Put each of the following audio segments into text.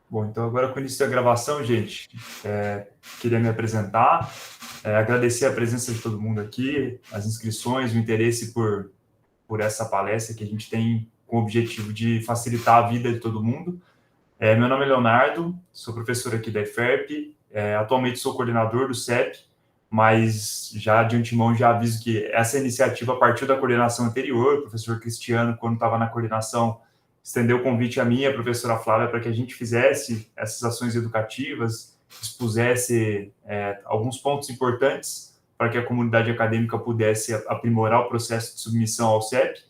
Bom, então agora com o início da gravação, gente, queria me apresentar, agradecer a presença de todo mundo aqui, as inscrições, o interesse por essa palestra que a gente tem com o objetivo de facilitar a vida de todo mundo. Meu nome é Leonardo, sou professor aqui da EFERP, atualmente sou coordenador do CEP, mas já de antemão já aviso que essa iniciativa partiu da coordenação anterior. O professor Cristiano, quando estava na coordenação, estendeu o convite a mim e a professora Flávia para que a gente fizesse essas ações educativas, expusesse alguns pontos importantes para que a comunidade acadêmica pudesse aprimorar o processo de submissão ao CEP,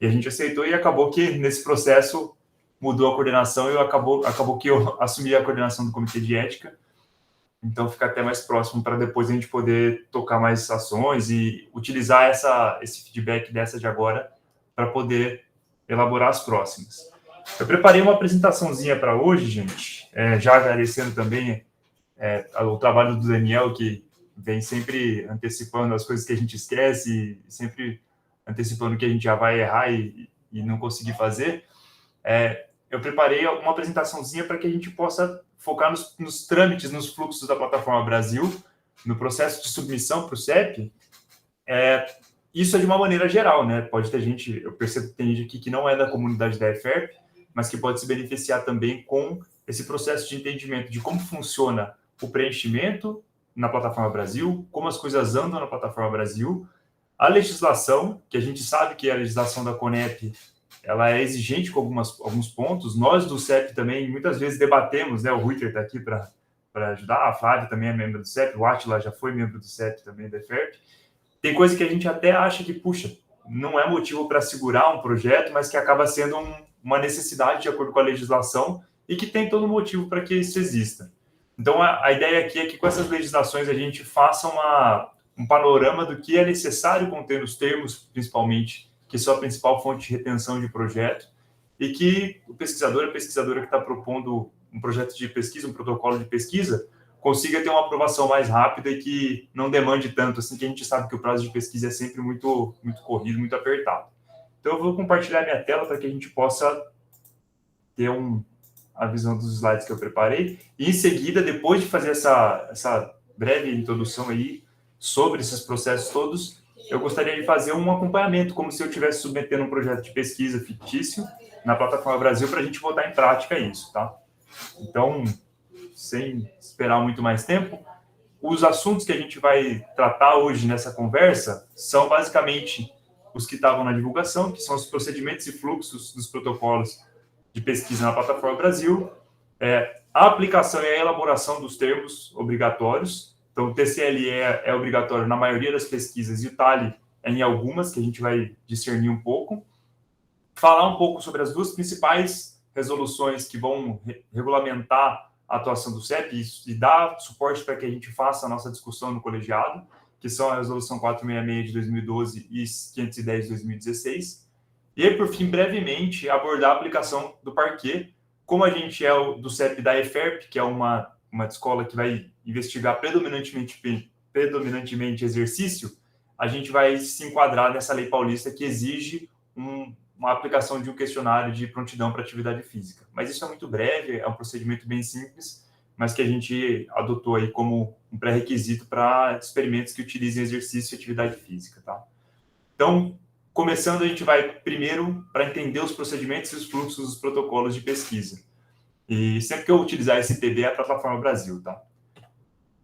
e a gente aceitou, e acabou que nesse processo mudou a coordenação e acabou que eu assumi a coordenação do comitê de ética. Então fica até mais próximo para depois a gente poder tocar mais ações e utilizar esse feedback dessa de agora para poder elaborar as próximas. Eu preparei uma apresentaçãozinha para hoje, gente, já agradecendo também o trabalho do Daniel, que vem sempre antecipando as coisas que a gente esquece, sempre antecipando que a gente já vai errar e não conseguir fazer. Eu preparei uma apresentaçãozinha para que a gente possa focar nos trâmites, nos fluxos da plataforma Brasil, no processo de submissão para o CEP. Isso é de uma maneira geral, né? Pode ter gente, eu percebo que tem gente aqui que não é da comunidade da EFERP, mas que pode se beneficiar também com esse processo de entendimento de como funciona o preenchimento na plataforma Brasil, como as coisas andam na plataforma Brasil, a legislação, que a gente sabe que a legislação da CONEP ela é exigente com alguns pontos. Nós do CEP também muitas vezes debatemos, né? O Ruiter está aqui para ajudar, a Flávia também é membro do CEP, o Atila já foi membro do CEP também, da EFERP. Tem coisa que a gente até acha que, puxa, não é motivo para segurar um projeto, mas que acaba sendo uma necessidade de acordo com a legislação e que tem todo motivo para que isso exista. Então, a ideia aqui é que com essas legislações a gente faça um panorama do que é necessário conter nos termos, principalmente, que são a principal fonte de retenção de projeto, e que o pesquisador, a pesquisadora que está propondo um projeto de pesquisa, um protocolo de pesquisa, consiga ter uma aprovação mais rápida e que não demande tanto, assim, que a gente sabe que o prazo de pesquisa é sempre muito, muito corrido, muito apertado. Então, eu vou compartilhar minha tela para que a gente possa ter a visão dos slides que eu preparei. E, em seguida, depois de fazer essa breve introdução aí sobre esses processos todos, eu gostaria de fazer um acompanhamento, como se eu estivesse submetendo um projeto de pesquisa fictício na plataforma Brasil para a gente botar em prática isso, tá? Então, sem esperar muito mais tempo, os assuntos que a gente vai tratar hoje nessa conversa são basicamente os que estavam na divulgação, que são os procedimentos e fluxos dos protocolos de pesquisa na plataforma Brasil, a aplicação e a elaboração dos termos obrigatórios. Então, o TCLE é obrigatório na maioria das pesquisas e o TALE é em algumas, que a gente vai discernir um pouco. Falar um pouco sobre as duas principais resoluções que vão regulamentar a atuação do CEP e dar suporte para que a gente faça a nossa discussão no colegiado, que são a Resolução 466 de 2012 e 510 de 2016. E aí, por fim, brevemente, abordar a aplicação do parquet. Como a gente é do CEP da EFERP, que é uma escola que vai investigar predominantemente exercício, a gente vai se enquadrar nessa lei paulista que exige uma aplicação de um questionário de prontidão para atividade física. Mas isso é muito breve, é um procedimento bem simples, mas que a gente adotou aí como um pré-requisito para experimentos que utilizem exercício e atividade física, tá? Então, começando, a gente vai primeiro para entender os procedimentos e os fluxos dos protocolos de pesquisa. E sempre que eu utilizar esse TB é a plataforma Brasil, tá?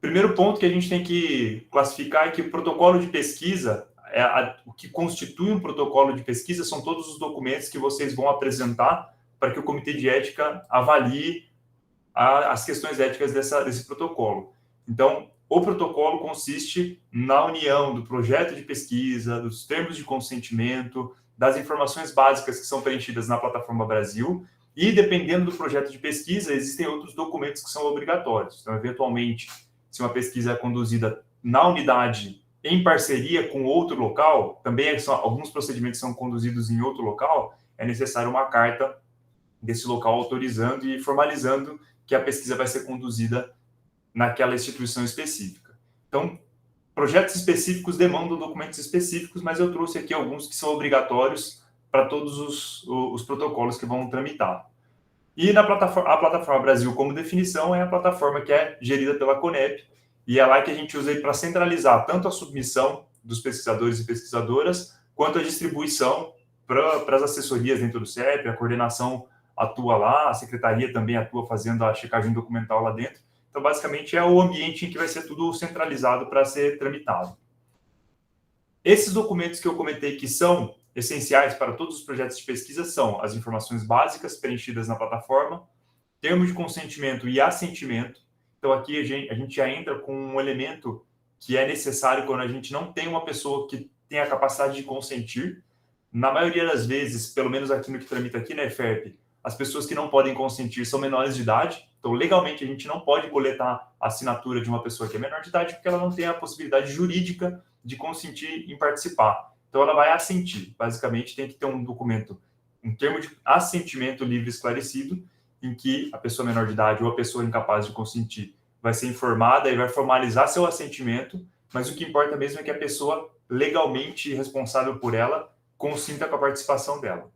Primeiro ponto que a gente tem que classificar é que o protocolo de pesquisa, o que constitui um protocolo de pesquisa são todos os documentos que vocês vão apresentar para que o comitê de ética avalie as questões éticas desse protocolo. Então, o protocolo consiste na união do projeto de pesquisa, dos termos de consentimento, das informações básicas que são preenchidas na plataforma Brasil, e dependendo do projeto de pesquisa, existem outros documentos que são obrigatórios. Então, eventualmente, se uma pesquisa é conduzida na unidade em parceria com outro local, também alguns procedimentos são conduzidos em outro local, é necessário uma carta desse local autorizando e formalizando que a pesquisa vai ser conduzida naquela instituição específica. Então, projetos específicos demandam documentos específicos, mas eu trouxe aqui alguns que são obrigatórios para todos os protocolos que vão tramitar. E a plataforma Brasil, como definição, é a plataforma que é gerida pela Conep, e é lá que a gente usa para centralizar tanto a submissão dos pesquisadores e pesquisadoras, quanto a distribuição para as assessorias dentro do CEP, a coordenação atua lá, a secretaria também atua fazendo a checagem documental lá dentro. Então, basicamente, é o ambiente em que vai ser tudo centralizado para ser tramitado. Esses documentos que eu comentei que são essenciais para todos os projetos de pesquisa são as informações básicas preenchidas na plataforma, termos de consentimento e assentimento. Então, aqui a gente já entra com um elemento que é necessário quando a gente não tem uma pessoa que tem a capacidade de consentir. Na maioria das vezes, pelo menos aqui no que tramita aqui na EFERP, as pessoas que não podem consentir são menores de idade. Então, legalmente, a gente não pode coletar a assinatura de uma pessoa que é menor de idade porque ela não tem a possibilidade jurídica de consentir em participar. Então, ela vai assentir. Basicamente, tem que ter um documento, um termo de assentimento livre e esclarecido, em que a pessoa menor de idade ou a pessoa incapaz de consentir vai ser informada e vai formalizar seu assentimento, mas o que importa mesmo é que a pessoa legalmente responsável por ela consinta com a participação dela.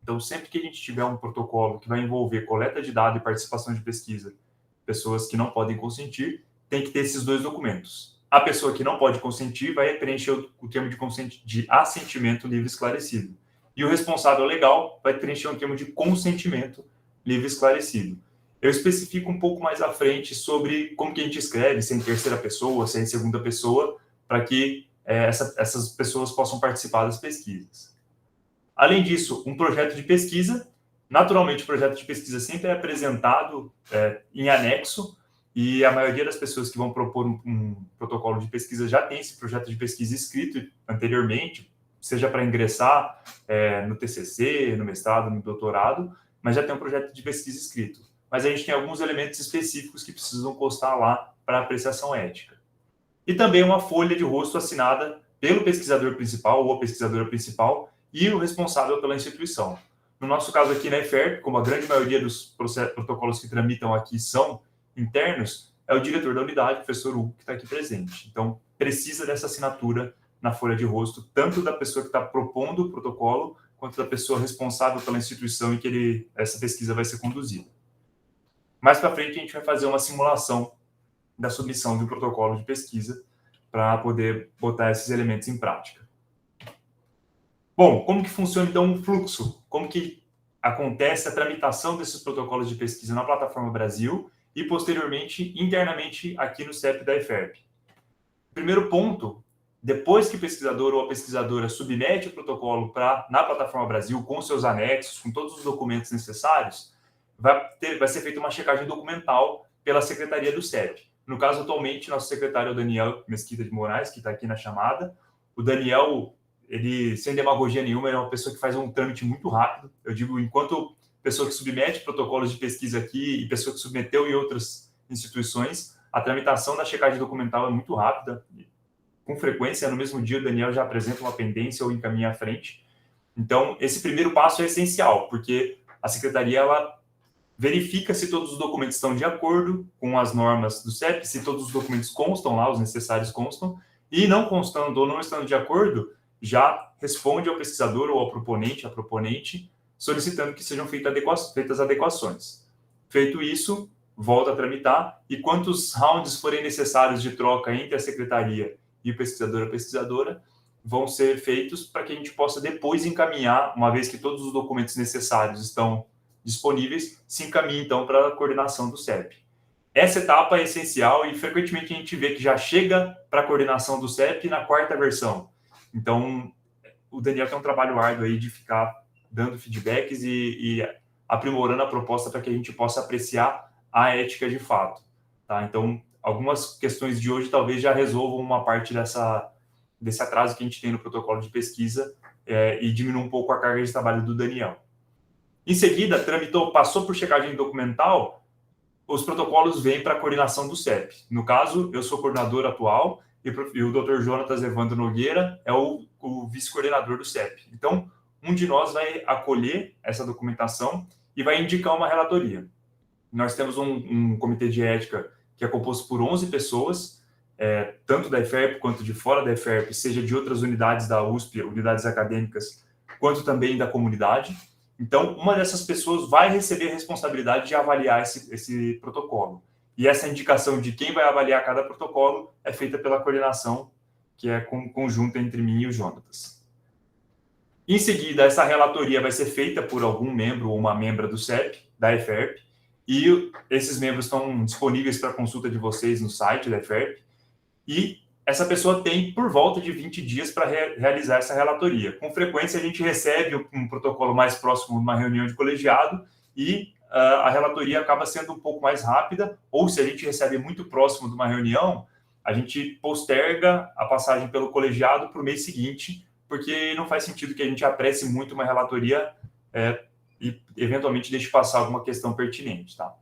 Então, sempre que a gente tiver um protocolo que vai envolver coleta de dados e participação de pesquisa, pessoas que não podem consentir, tem que ter esses dois documentos. A pessoa que não pode consentir vai preencher o termo de assentimento livre esclarecido. E o responsável legal vai preencher um termo de consentimento livre esclarecido. Eu especifico um pouco mais à frente sobre como que a gente escreve, se é em terceira pessoa, se é em segunda pessoa, para que essas pessoas possam participar das pesquisas. Além disso, um projeto de pesquisa. Naturalmente, o projeto de pesquisa sempre é apresentado em anexo, e a maioria das pessoas que vão propor um protocolo de pesquisa já tem esse projeto de pesquisa escrito anteriormente, seja para ingressar no TCC, no mestrado, no doutorado, mas já tem um projeto de pesquisa escrito. Mas a gente tem alguns elementos específicos que precisam constar lá para apreciação ética. E também uma folha de rosto assinada pelo pesquisador principal ou a pesquisadora principal e o responsável pela instituição. No nosso caso aqui na EFERP, como a grande maioria dos protocolos que tramitam aqui são internos, é o diretor da unidade, o professor Hugo, que está aqui presente. Então, precisa dessa assinatura na folha de rosto, tanto da pessoa que está propondo o protocolo, quanto da pessoa responsável pela instituição em que essa pesquisa vai ser conduzida. Mais para frente, a gente vai fazer uma simulação da submissão de um protocolo de pesquisa para poder botar esses elementos em prática. Bom, como que funciona, então, o fluxo? Como que acontece a tramitação desses protocolos de pesquisa na plataforma Brasil e, posteriormente, internamente aqui no CEP da EFERP? Primeiro ponto, depois que o pesquisador ou a pesquisadora submete o protocolo na plataforma Brasil, com seus anexos, com todos os documentos necessários, vai ser feita uma checagem documental pela Secretaria do CEP. No caso, atualmente, nosso secretário é o Daniel Mesquita de Moraes, que está aqui na chamada. O Daniel, ele, sem demagogia nenhuma, é uma pessoa que faz um trâmite muito rápido. Eu digo, enquanto pessoa que submete protocolos de pesquisa aqui e pessoa que submeteu em outras instituições, a tramitação da checagem documental é muito rápida. Com frequência, no mesmo dia, o Daniel já apresenta uma pendência ou encaminha à frente. Então, esse primeiro passo é essencial, porque a secretaria, ela verifica se todos os documentos estão de acordo com as normas do CEP, se todos os documentos constam lá, os necessários constam, e não constando ou não estando de acordo, já responde ao pesquisador ou ao proponente, à proponente, solicitando que sejam feitas adequações. Feito isso, volta a tramitar, e quantos rounds forem necessários de troca entre a secretaria e o pesquisador ou a pesquisadora vão ser feitos para que a gente possa depois encaminhar, uma vez que todos os documentos necessários estão disponíveis, se encaminha então para a coordenação do CEP. Essa etapa é essencial e frequentemente a gente vê que já chega para a coordenação do CEP na quarta versão. Então, o Daniel tem um trabalho árduo aí de ficar dando feedbacks e aprimorando a proposta para que a gente possa apreciar a ética de fato. Tá? Então, algumas questões de hoje talvez já resolvam uma parte desse atraso que a gente tem no protocolo de pesquisa e diminuam um pouco a carga de trabalho do Daniel. Em seguida, passou por checagem documental, os protocolos vêm para a coordenação do CEP. No caso, eu sou coordenador atual e o Dr. Jonatas Evandro Nogueira é o vice-coordenador do CEP. Então, um de nós vai acolher essa documentação e vai indicar uma relatoria. Nós temos um comitê de ética que é composto por 11 pessoas, tanto da EFERP quanto de fora da EFERP, seja de outras unidades da USP, unidades acadêmicas, quanto também da comunidade. Então, uma dessas pessoas vai receber a responsabilidade de avaliar esse protocolo. E essa indicação de quem vai avaliar cada protocolo é feita pela coordenação, que é conjunta entre mim e o Jonatas. Em seguida, essa relatoria vai ser feita por algum membro ou uma membra do CEP, da EFERP, e esses membros estão disponíveis para consulta de vocês no site da EFERP, e essa pessoa tem por volta de 20 dias para realizar essa relatoria. Com frequência, a gente recebe um protocolo mais próximo de uma reunião de colegiado e a relatoria acaba sendo um pouco mais rápida, ou se a gente recebe muito próximo de uma reunião, a gente posterga a passagem pelo colegiado para o mês seguinte, porque não faz sentido que a gente apresse muito uma relatoria e, eventualmente, deixe passar alguma questão pertinente, tá?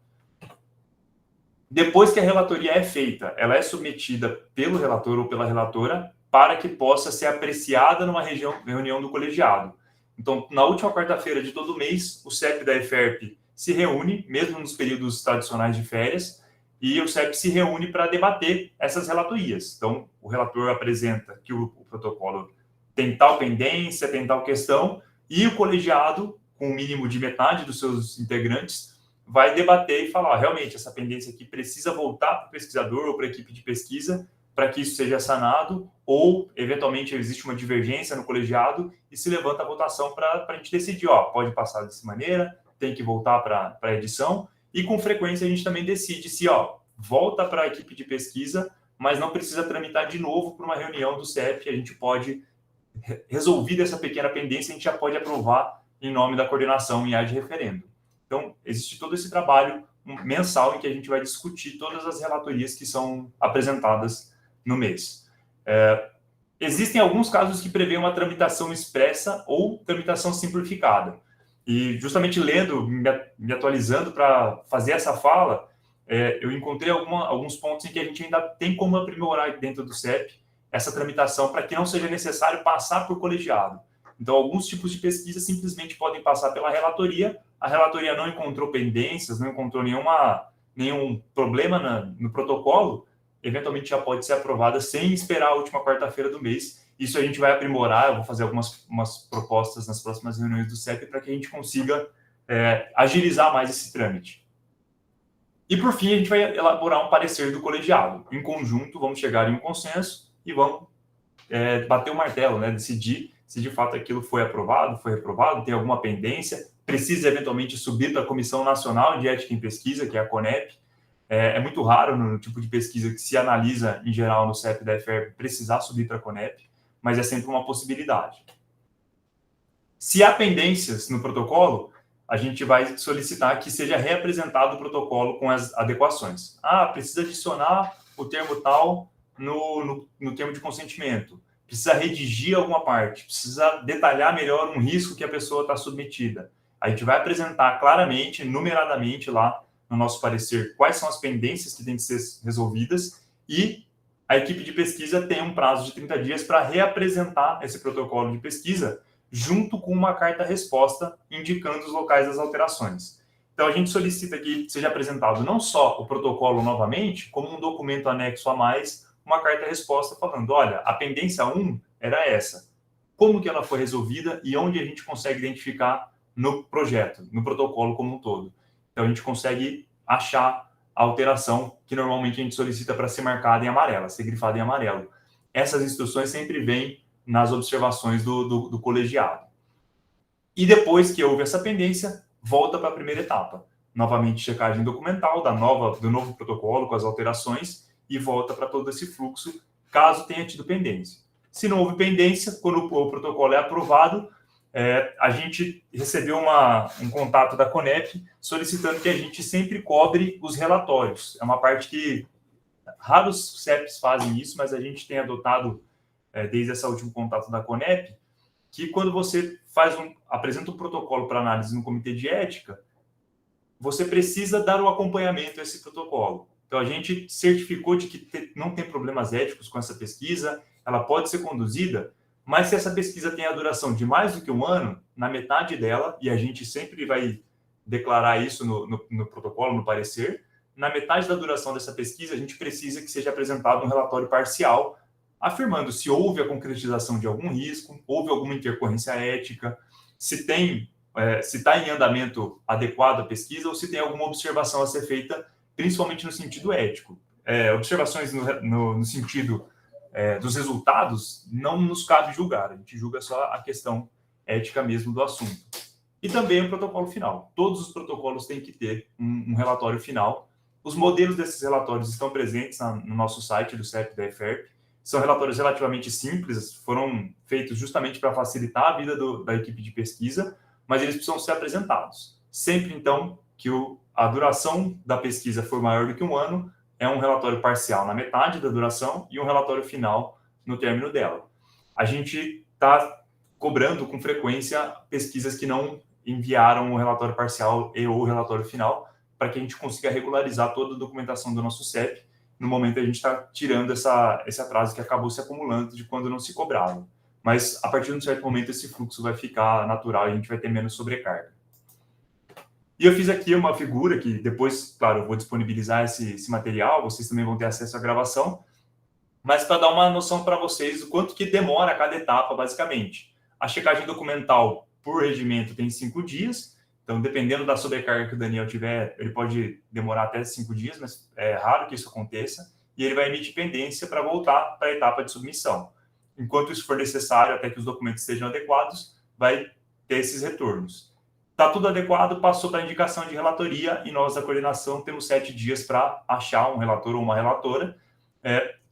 Depois que a relatoria é feita, ela é submetida pelo relator ou pela relatora para que possa ser apreciada numa reunião do colegiado. Então, na última quarta-feira de todo mês, o CEP da EFERP se reúne, mesmo nos períodos tradicionais de férias, e o CEP se reúne para debater essas relatorias. Então, o relator apresenta que o protocolo tem tal pendência, tem tal questão, e o colegiado, com o mínimo de metade dos seus integrantes, vai debater e falar, realmente, essa pendência aqui precisa voltar para o pesquisador ou para a equipe de pesquisa para que isso seja sanado, ou, eventualmente, existe uma divergência no colegiado e se levanta a votação para a gente decidir, pode passar dessa maneira, tem que voltar para a edição, e com frequência a gente também decide se, volta para a equipe de pesquisa, mas não precisa tramitar de novo para uma reunião do CEP, a gente pode, resolvida essa pequena pendência, a gente já pode aprovar em nome da coordenação em ad referendo. Então, existe todo esse trabalho mensal em que a gente vai discutir todas as relatorias que são apresentadas no mês. Existem alguns casos que prevêem uma tramitação expressa ou tramitação simplificada. E, justamente lendo, me atualizando para fazer essa fala, eu encontrei alguns pontos em que a gente ainda tem como aprimorar dentro do CEP essa tramitação para que não seja necessário passar por colegiado. Então, alguns tipos de pesquisa simplesmente podem passar pela relatoria, a relatoria não encontrou pendências, não encontrou nenhum problema no protocolo, eventualmente já pode ser aprovada sem esperar a última quarta-feira do mês. Isso a gente vai aprimorar, eu vou fazer umas propostas nas próximas reuniões do CEP para que a gente consiga agilizar mais esse trâmite. E, por fim, a gente vai elaborar um parecer do colegiado. Em conjunto, vamos chegar em um consenso e vamos bater o martelo, decidir se de fato aquilo foi aprovado, foi reprovado, tem alguma pendência, precisa eventualmente subir para a Comissão Nacional de Ética em Pesquisa, que é a CONEP. É muito raro no tipo de pesquisa que se analisa, em geral, no CEP da EFERP, precisar subir para a CONEP, mas é sempre uma possibilidade. Se há pendências no protocolo, a gente vai solicitar que seja reapresentado o protocolo com as adequações. Precisa adicionar o termo tal no termo de consentimento. Precisa redigir alguma parte, precisa detalhar melhor um risco que a pessoa está submetida. A gente vai apresentar claramente, numeradamente lá no nosso parecer, quais são as pendências que têm que ser resolvidas e a equipe de pesquisa tem um prazo de 30 dias para reapresentar esse protocolo de pesquisa junto com uma carta-resposta indicando os locais das alterações. Então, a gente solicita que seja apresentado não só o protocolo novamente, como um documento anexo a mais, uma carta-resposta falando, olha, a pendência 1 era essa. Como que ela foi resolvida e onde a gente consegue identificar no projeto, no protocolo como um todo. Então, a gente consegue achar a alteração que normalmente a gente solicita para ser marcada em amarelo, ser grifada em amarelo. Essas instruções sempre vêm nas observações do colegiado. E depois que houve essa pendência, volta para a primeira etapa. Novamente, checagem documental do novo protocolo com as alterações e volta para todo esse fluxo, caso tenha tido pendência. Se não houve pendência, quando o protocolo é aprovado, a gente recebeu um contato da CONEP solicitando que a gente sempre cobre os relatórios. É uma parte que raros CEPs fazem isso, mas a gente tem adotado, desde esse último contato da CONEP, que quando você apresenta um protocolo para análise no comitê de ética, você precisa dar o acompanhamento a esse protocolo. Então, a gente certificou de que não tem problemas éticos com essa pesquisa, ela pode ser conduzida, mas se essa pesquisa tem a duração de mais do que um ano, na metade dela, e a gente sempre vai declarar isso no protocolo, no parecer, na metade da duração dessa pesquisa, a gente precisa que seja apresentado um relatório parcial, afirmando se houve a concretização de algum risco, houve alguma intercorrência ética, se tem se está em andamento adequado a pesquisa ou se tem alguma observação a ser feita, principalmente no sentido ético. Observações no sentido dos resultados, não nos cabe julgar, a gente julga só a questão ética mesmo do assunto. E também o protocolo final. Todos os protocolos têm que ter um relatório final. Os modelos desses relatórios estão presentes no nosso site do CEP da EFERP. São relatórios relativamente simples, foram feitos justamente para facilitar a vida da equipe de pesquisa, mas eles precisam ser apresentados. Sempre, então, que a duração da pesquisa for maior do que 1 ano, é um relatório parcial na metade da duração e um relatório final no término dela. A gente está cobrando com frequência pesquisas que não enviaram o relatório parcial e ou o relatório final, para que a gente consiga regularizar toda a documentação do nosso CEP. No momento, a gente está tirando esse atraso que acabou se acumulando de quando não se cobrava. Mas, a partir de um certo momento, esse fluxo vai ficar natural e a gente vai ter menos sobrecarga. E eu fiz aqui uma figura que depois, claro, eu vou disponibilizar esse material, vocês também vão ter acesso à gravação, mas para dar uma noção para vocês do quanto que demora cada etapa, basicamente. A checagem documental por regimento tem 5 dias, então, dependendo da sobrecarga que o Daniel tiver, ele pode demorar até 5 dias, mas é raro que isso aconteça, e ele vai emitir pendência para voltar para a etapa de submissão. Enquanto isso for necessário, até que os documentos estejam adequados, vai ter esses retornos. Está tudo adequado, passou para a indicação de relatoria, e nós, da coordenação, temos 7 dias para achar um relator ou uma relatora,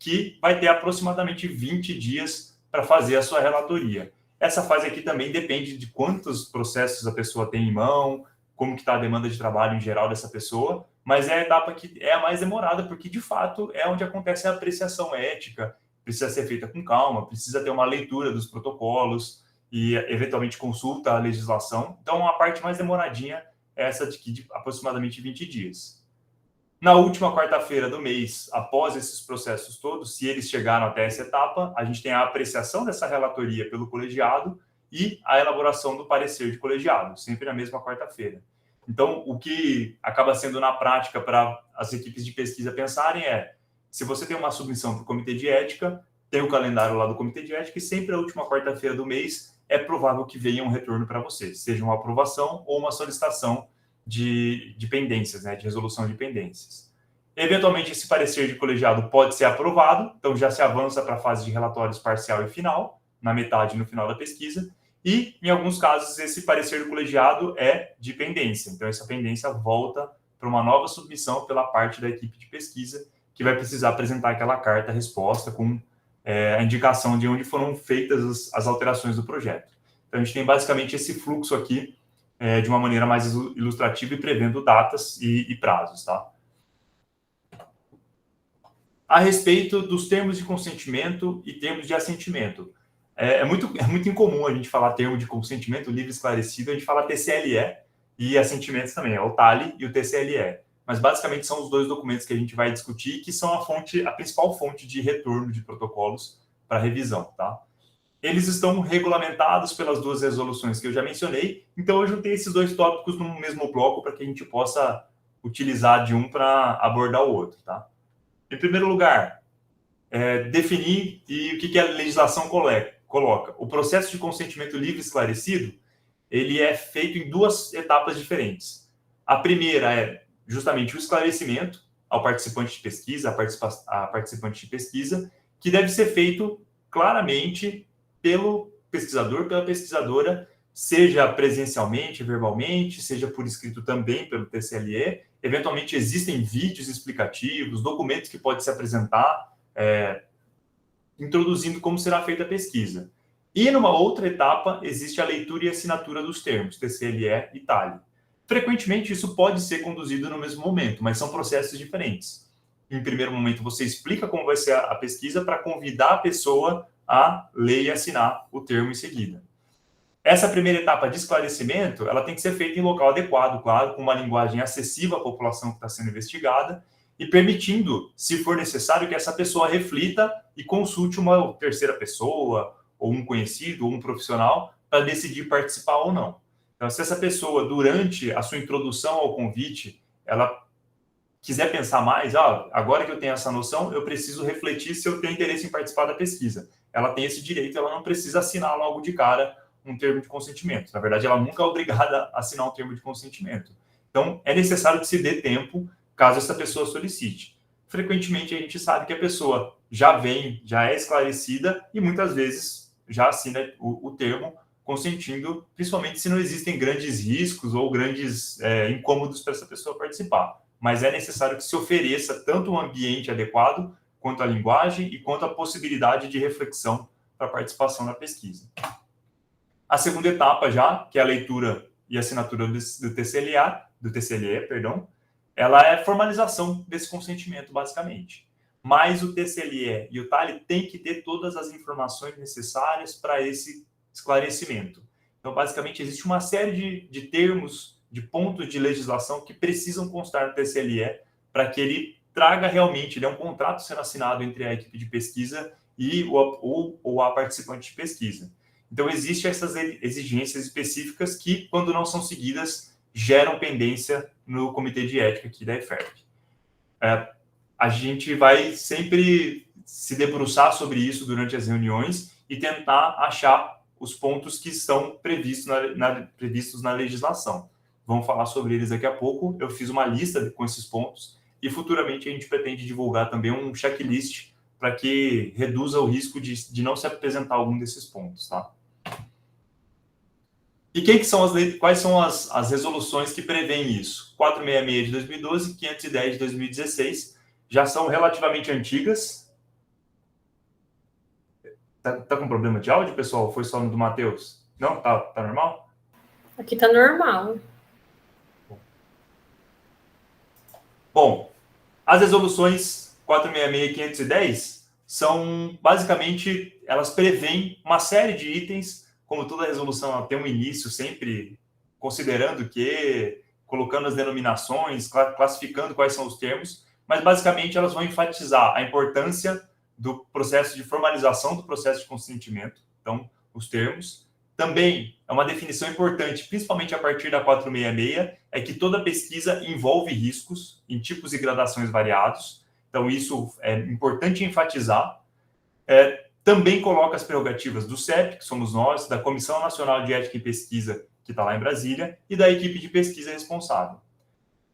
que vai ter aproximadamente 20 dias para fazer a sua relatoria. Essa fase aqui também depende de quantos processos a pessoa tem em mão, como que está a demanda de trabalho em geral dessa pessoa, mas é a etapa que é a mais demorada, porque, de fato, é onde acontece a apreciação ética, precisa ser feita com calma, precisa ter uma leitura dos protocolos e, eventualmente, consulta a legislação. Então, a parte mais demoradinha é essa de aproximadamente 20 dias. Na última quarta-feira do mês, após esses processos todos, se eles chegaram até essa etapa, a gente tem a apreciação dessa relatoria pelo colegiado e a elaboração do parecer de colegiado, sempre na mesma quarta-feira. Então, o que acaba sendo na prática para as equipes de pesquisa pensarem é, se você tem uma submissão para o comitê de ética, tem o calendário lá do comitê de ética e sempre a última quarta-feira do mês é provável que venha um retorno para você, seja uma aprovação ou uma solicitação de pendências, né, de resolução de pendências. Eventualmente, esse parecer de colegiado pode ser aprovado, então já se avança para a fase de relatórios parcial e final, na metade e no final da pesquisa, e, em alguns casos, esse parecer do colegiado é de pendência, então essa pendência volta para uma nova submissão pela parte da equipe de pesquisa, que vai precisar apresentar aquela carta-resposta com a indicação de onde foram feitas as alterações do projeto. Então, a gente tem basicamente esse fluxo aqui, de uma maneira mais ilustrativa e prevendo datas e prazos, tá? A respeito dos termos de consentimento e termos de assentimento. É muito incomum a gente falar termo de consentimento livre esclarecido, a gente fala TCLE e assentimentos também, é o TALE e o TCLE. Mas basicamente são os dois documentos que a gente vai discutir, que são a principal fonte de retorno de protocolos para revisão, tá? Eles estão regulamentados pelas 2 resoluções que eu já mencionei, então eu juntei esses 2 tópicos no mesmo bloco para que a gente possa utilizar de um para abordar o outro, tá? Em primeiro lugar, definir o que a legislação coloca. O processo de consentimento livre e esclarecido, ele é feito em 2 etapas diferentes. A primeira é justamente o esclarecimento ao participante de pesquisa, a participante de pesquisa, que deve ser feito claramente pelo pesquisador, pela pesquisadora, seja presencialmente, verbalmente, seja por escrito também pelo TCLE. Eventualmente, existem vídeos explicativos, documentos que podem se apresentar, introduzindo como será feita a pesquisa. E, numa outra etapa, existe a leitura e assinatura dos termos, TCLE e TALE. Frequentemente, isso pode ser conduzido no mesmo momento, mas são processos diferentes. Em primeiro momento, você explica como vai ser a pesquisa para convidar a pessoa a ler e assinar o termo em seguida. Essa primeira etapa de esclarecimento, ela tem que ser feita em local adequado, claro, com uma linguagem acessível à população que está sendo investigada e permitindo, se for necessário, que essa pessoa reflita e consulte uma terceira pessoa, ou um conhecido, ou um profissional, para decidir participar ou não. Então, se essa pessoa, durante a sua introdução ao convite, ela quiser pensar mais, agora que eu tenho essa noção, eu preciso refletir se eu tenho interesse em participar da pesquisa. Ela tem esse direito, ela não precisa assinar logo de cara um termo de consentimento. Na verdade, ela nunca é obrigada a assinar um termo de consentimento. Então, é necessário que se dê tempo caso essa pessoa solicite. Frequentemente, a gente sabe que a pessoa já é esclarecida e muitas vezes já assina o termo consentindo, principalmente se não existem grandes riscos ou grandes incômodos para essa pessoa participar. Mas é necessário que se ofereça tanto um ambiente adequado, quanto a linguagem e quanto a possibilidade de reflexão para a participação na pesquisa. A segunda etapa já, que é a leitura e assinatura do TCLE, ela é formalização desse consentimento, basicamente. Mas o TCLE e o TALE têm que ter todas as informações necessárias para esse esclarecimento. Então, basicamente, existe uma série de termos, de pontos de legislação que precisam constar no TCLE para que ele traga realmente, ele é um contrato sendo assinado entre a equipe de pesquisa e a participante de pesquisa. Então, existem essas exigências específicas que, quando não são seguidas, geram pendência no comitê de ética aqui da EFERP. A gente vai sempre se debruçar sobre isso durante as reuniões e tentar achar os pontos que estão previstos na legislação. Vamos falar sobre eles daqui a pouco. Eu fiz uma lista com esses pontos e futuramente a gente pretende divulgar também um checklist para que reduza o risco de não se apresentar algum desses pontos, tá? E quais são as resoluções que prevêem isso? 466 de 2012 e 510 de 2016 já são relativamente antigas. Tá com problema de áudio, pessoal? Foi só no do Matheus? Não? Tá normal? Aqui tá normal. Bom, as resoluções 466 e 510 são, basicamente, elas prevêem uma série de itens. Como toda resolução, ela tem um início sempre considerando que, colocando as denominações, classificando quais são os termos, mas basicamente elas vão enfatizar a importância do processo de formalização do processo de consentimento, então, os termos. Também é uma definição importante, principalmente a partir da 466, é que toda pesquisa envolve riscos em tipos e gradações variados, então isso é importante enfatizar. Também coloca as prerrogativas do CEP, que somos nós, da Comissão Nacional de Ética em Pesquisa, que está lá em Brasília, e da equipe de pesquisa responsável.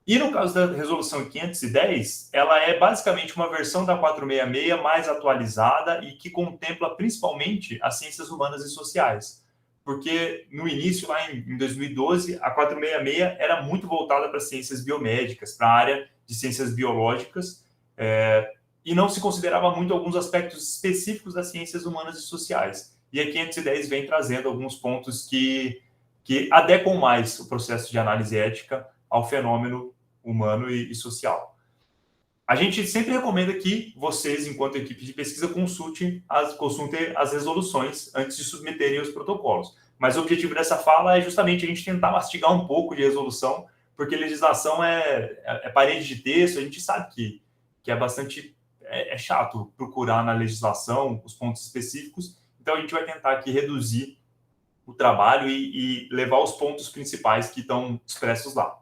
E no caso da resolução 510, ela é basicamente uma versão da 466 mais atualizada e que contempla principalmente as ciências humanas e sociais. Porque no início, lá em 2012, a 466 era muito voltada para ciências biomédicas, para a área de ciências biológicas, e não se considerava muito alguns aspectos específicos das ciências humanas e sociais. E a 510 vem trazendo alguns pontos que adequam mais o processo de análise ética ao fenômeno humano e social. A gente sempre recomenda que vocês, enquanto equipe de pesquisa, consultem as resoluções antes de submeterem os protocolos. Mas o objetivo dessa fala é justamente a gente tentar mastigar um pouco de resolução, porque legislação é parede de texto, a gente sabe que é bastante chato procurar na legislação os pontos específicos, então a gente vai tentar aqui reduzir o trabalho e levar os pontos principais que estão expressos lá.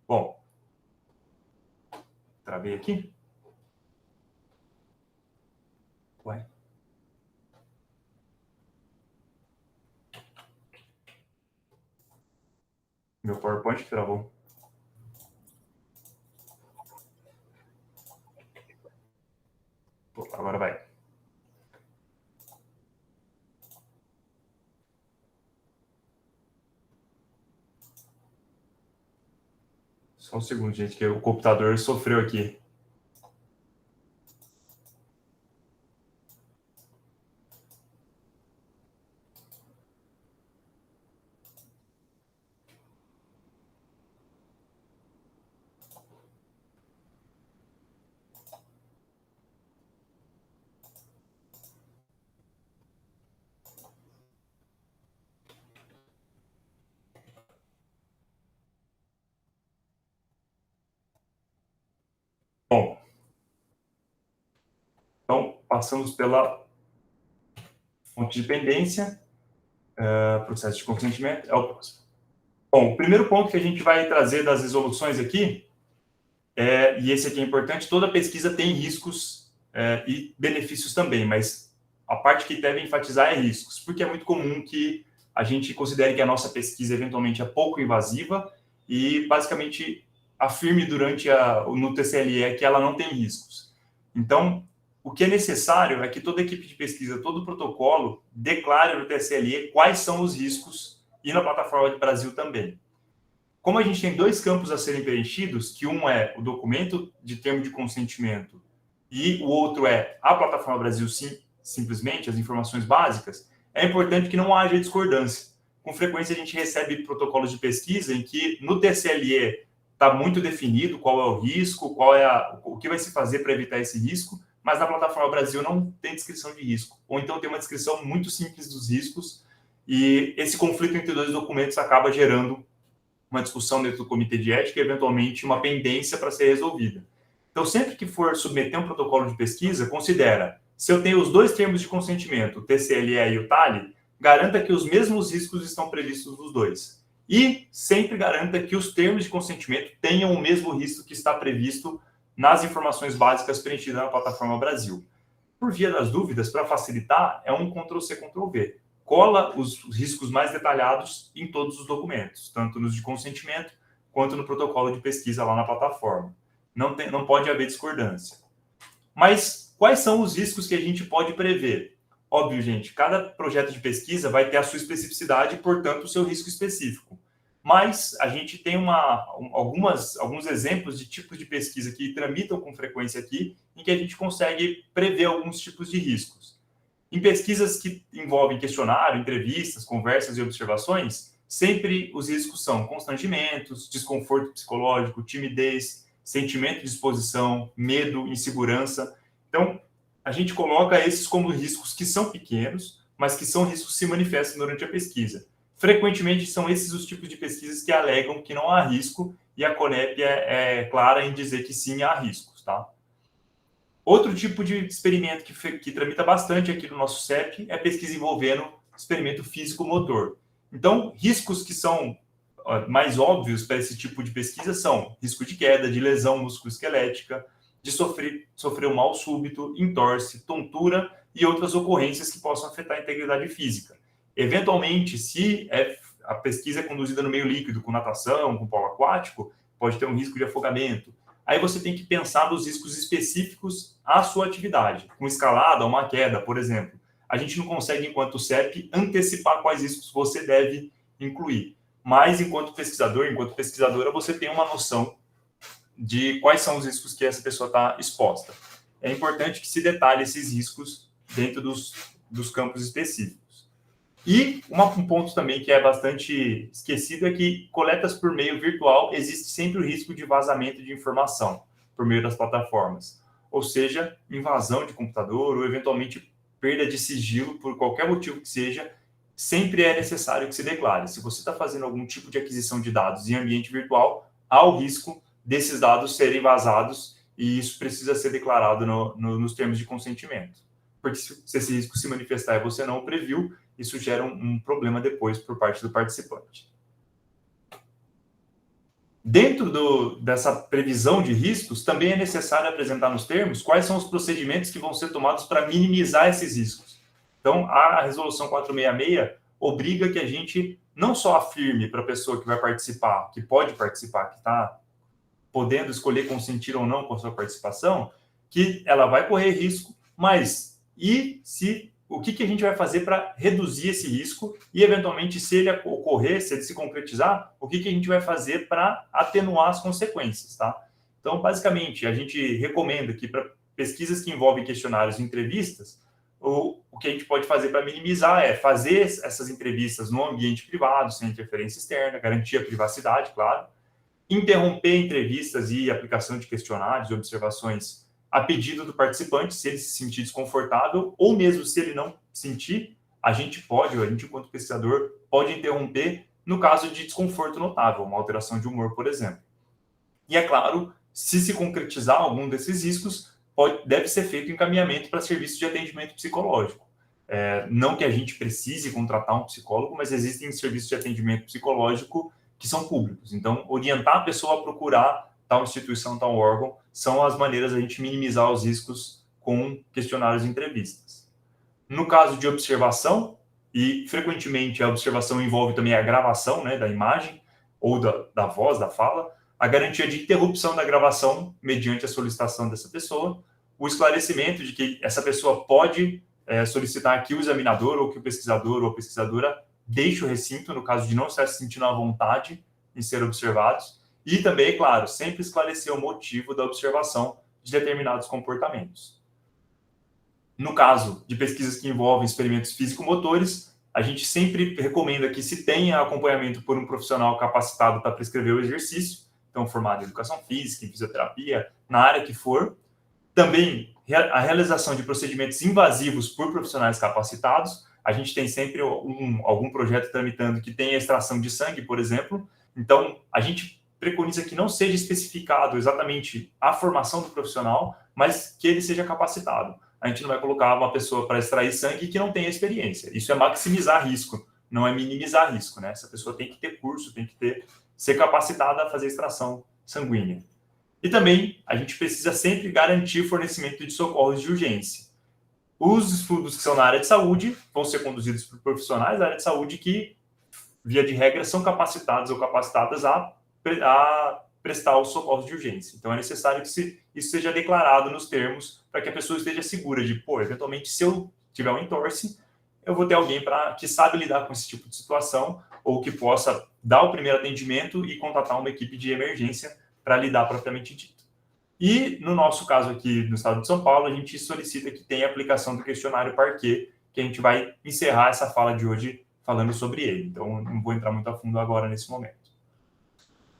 Bom, travei aqui. Ué. Meu PowerPoint travou. Pô, agora vai. Só um segundo, gente, que o computador sofreu aqui. Bom, então passamos pela fonte de pendência, processo de consentimento, é o próximo. Bom, o primeiro ponto que a gente vai trazer das resoluções aqui, e esse aqui é importante, toda pesquisa tem riscos e benefícios também, mas a parte que deve enfatizar é riscos, porque é muito comum que a gente considere que a nossa pesquisa eventualmente é pouco invasiva e basicamente afirme no TCLE que ela não tem riscos. Então, o que é necessário é que toda equipe de pesquisa, todo protocolo, declare no TCLE quais são os riscos e na plataforma de Brasil também. Como a gente tem 2 campos a serem preenchidos, que um é o documento de termo de consentimento e o outro é a plataforma Brasil simplesmente, as informações básicas, é importante que não haja discordância. Com frequência a gente recebe protocolos de pesquisa em que no TCLE está muito definido qual é o risco, o que vai se fazer para evitar esse risco, mas na plataforma Brasil não tem descrição de risco. Ou então tem uma descrição muito simples dos riscos e esse conflito entre 2 documentos acaba gerando uma discussão dentro do comitê de ética e, eventualmente, uma pendência para ser resolvida. Então, sempre que for submeter um protocolo de pesquisa, considera, se eu tenho os 2 termos de consentimento, o TCLE e o TALE, garanta que os mesmos riscos estão previstos nos 2. E sempre garanta que os termos de consentimento tenham o mesmo risco que está previsto nas informações básicas preenchidas na plataforma Brasil. Por via das dúvidas, para facilitar, é um Ctrl+C, Ctrl+V. Cola os riscos mais detalhados em todos os documentos, tanto nos de consentimento quanto no protocolo de pesquisa lá na plataforma. Não pode haver discordância. Mas quais são os riscos que a gente pode prever? Óbvio, gente, cada projeto de pesquisa vai ter a sua especificidade e, portanto, o seu risco específico. Mas a gente tem alguns exemplos de tipos de pesquisa que tramitam com frequência aqui, em que a gente consegue prever alguns tipos de riscos. Em pesquisas que envolvem questionário, entrevistas, conversas e observações, sempre os riscos são constrangimentos, desconforto psicológico, timidez, sentimento de exposição, medo, insegurança. Então, a gente coloca esses como riscos que são pequenos, mas que são riscos que se manifestam durante a pesquisa. Frequentemente, são esses os tipos de pesquisas que alegam que não há risco e a Conep é clara em dizer que sim, há riscos, tá? Outro tipo de experimento que tramita bastante aqui no nosso CEP é pesquisa envolvendo experimento físico-motor. Então, riscos que são mais óbvios para esse tipo de pesquisa são risco de queda, de lesão musculoesquelética, de sofrer um mal súbito, entorse, tontura e outras ocorrências que possam afetar a integridade física. Eventualmente, se a pesquisa é conduzida no meio líquido, com natação, com polo aquático, pode ter um risco de afogamento. Aí você tem que pensar nos riscos específicos à sua atividade, com escalada ou uma queda, por exemplo. A gente não consegue, enquanto CEP, antecipar quais riscos você deve incluir. Mas, enquanto pesquisador, enquanto pesquisadora, você tem uma noção de quais são os riscos que essa pessoa está exposta. É importante que se detalhe esses riscos dentro dos campos específicos. E um ponto também que é bastante esquecido é que coletas por meio virtual existe sempre o risco de vazamento de informação por meio das plataformas. Ou seja, invasão de computador ou, eventualmente, perda de sigilo por qualquer motivo que seja, sempre é necessário que se declare. Se você está fazendo algum tipo de aquisição de dados em ambiente virtual, há o risco desses dados serem vazados e isso precisa ser declarado nos termos de consentimento. Porque se esse risco se manifestar e você não o previu, isso gera um problema depois por parte do participante. Dentro dessa previsão de riscos, também é necessário apresentar nos termos quais são os procedimentos que vão ser tomados para minimizar esses riscos. Então, a Resolução 466 obriga que a gente não só afirme para a pessoa que vai participar, que pode participar, que está podendo escolher consentir ou não com a sua participação, que ela vai correr risco, mas o que a gente vai fazer para reduzir esse risco e, eventualmente, se ele ocorrer, se ele se concretizar, o que a gente vai fazer para atenuar as consequências, tá? Então, basicamente, a gente recomenda que para pesquisas que envolvem questionários e entrevistas, o que a gente pode fazer para minimizar é fazer essas entrevistas no ambiente privado, sem interferência externa, garantir a privacidade, claro, interromper entrevistas e aplicação de questionários e observações a pedido do participante, se ele se sentir desconfortável, ou mesmo se ele não sentir, a gente, enquanto pesquisador, pode interromper no caso de desconforto notável, uma alteração de humor, por exemplo. E, é claro, se concretizar algum desses riscos, deve ser feito encaminhamento para serviços de atendimento psicológico. Não que a gente precise contratar um psicólogo, mas existem serviços de atendimento psicológico que são públicos. Então, orientar a pessoa a procurar tal instituição, tal órgão, são as maneiras de a gente minimizar os riscos com questionários e entrevistas. No caso de observação, e frequentemente a observação envolve também a gravação, né, da imagem ou da voz, da fala, a garantia de interrupção da gravação mediante a solicitação dessa pessoa, o esclarecimento de que essa pessoa pode solicitar que o examinador ou que o pesquisador ou a pesquisadora deixe o recinto, no caso de não estar se sentindo à vontade em ser observados, e também, claro, sempre esclarecer o motivo da observação de determinados comportamentos. No caso de pesquisas que envolvem experimentos físico-motores, a gente sempre recomenda que se tenha acompanhamento por um profissional capacitado para prescrever o exercício, então formado em educação física, em fisioterapia, na área que for. Também a realização de procedimentos invasivos por profissionais capacitados. A gente tem sempre algum projeto tramitando que tenha extração de sangue, por exemplo. Então, a gente preconiza que não seja especificado exatamente a formação do profissional, mas que ele seja capacitado. A gente não vai colocar uma pessoa para extrair sangue que não tenha experiência. Isso é maximizar risco, não é minimizar risco, né? Essa pessoa tem que ter curso, tem que ser capacitada a fazer extração sanguínea. E também a gente precisa sempre garantir o fornecimento de socorros de urgência. Os estudos que são na área de saúde vão ser conduzidos por profissionais da área de saúde que, via de regra, são capacitados ou capacitadas a prestar os socorros de urgência. Então, é necessário que isso seja declarado nos termos para que a pessoa esteja segura de, eventualmente, se eu tiver um entorse, eu vou ter alguém que sabe lidar com esse tipo de situação ou que possa dar o primeiro atendimento e contratar uma equipe de emergência para lidar propriamente dito. E, no nosso caso aqui no estado de São Paulo, a gente solicita que tenha a aplicação do questionário Parquet, que a gente vai encerrar essa fala de hoje falando sobre ele. Então, não vou entrar muito a fundo agora nesse momento.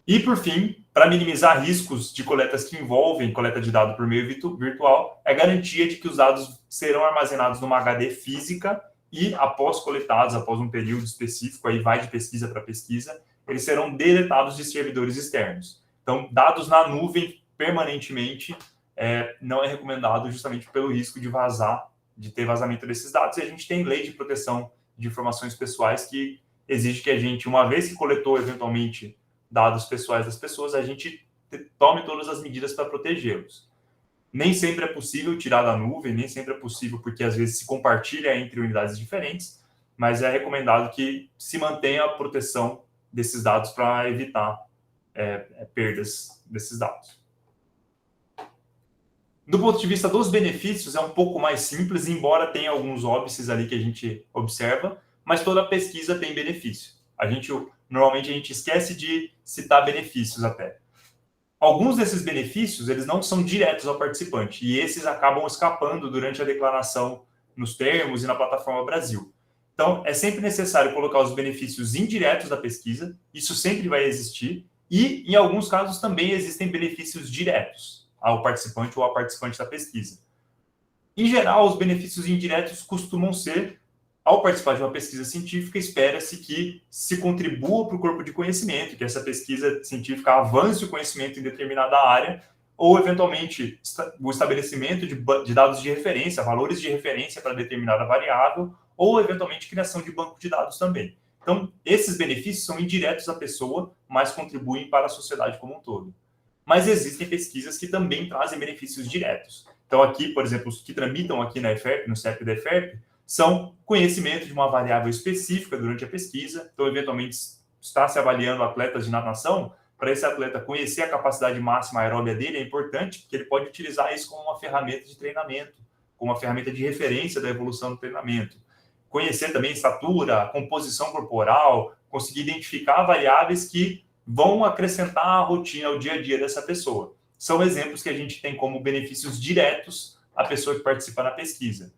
E, por fim, para minimizar riscos de coletas que envolvem coleta de dados por meio virtual, é a garantia de que os dados serão armazenados numa HD física e, após coletados, após um período específico, aí vai de pesquisa para pesquisa, eles serão deletados de servidores externos. Então, dados na nuvem permanentemente não é recomendado justamente pelo risco de ter vazamento desses dados. E a gente tem lei de proteção de informações pessoais que exige que a gente, uma vez que coletou eventualmente dados pessoais das pessoas, a gente tome todas as medidas para protegê-los. Nem sempre é possível tirar da nuvem, nem sempre é possível porque às vezes se compartilha entre unidades diferentes, mas é recomendado que se mantenha a proteção desses dados para evitar perdas desses dados. Do ponto de vista dos benefícios, é um pouco mais simples, embora tenha alguns óbices ali que a gente observa, mas toda pesquisa tem benefício. Normalmente a gente esquece de citar benefícios até. Alguns desses benefícios, eles não são diretos ao participante, e esses acabam escapando durante a declaração nos termos e na plataforma Brasil. Então, é sempre necessário colocar os benefícios indiretos da pesquisa, isso sempre vai existir, e, em alguns casos, também existem benefícios diretos ao participante ou à participante da pesquisa. Em geral, os benefícios indiretos costumam ser, ao participar de uma pesquisa científica, espera-se que se contribua para o corpo de conhecimento, que essa pesquisa científica avance o conhecimento em determinada área, ou, eventualmente, o estabelecimento de dados de referência, valores de referência para determinada variável, ou, eventualmente, criação de banco de dados também. Então, esses benefícios são indiretos à pessoa, mas contribuem para a sociedade como um todo. Mas existem pesquisas que também trazem benefícios diretos. Então, aqui, por exemplo, os que tramitam aqui na EFERP, no CEP da EFERP, são conhecimento de uma variável específica durante a pesquisa. Então, eventualmente, está se avaliando atletas de natação. Para esse atleta conhecer a capacidade máxima aeróbia dele é importante, porque ele pode utilizar isso como uma ferramenta de treinamento, como uma ferramenta de referência da evolução do treinamento. Conhecer também estatura, composição corporal, conseguir identificar variáveis que vão acrescentar a rotina, ao dia a dia dessa pessoa. São exemplos que a gente tem como benefícios diretos à pessoa que participa na pesquisa.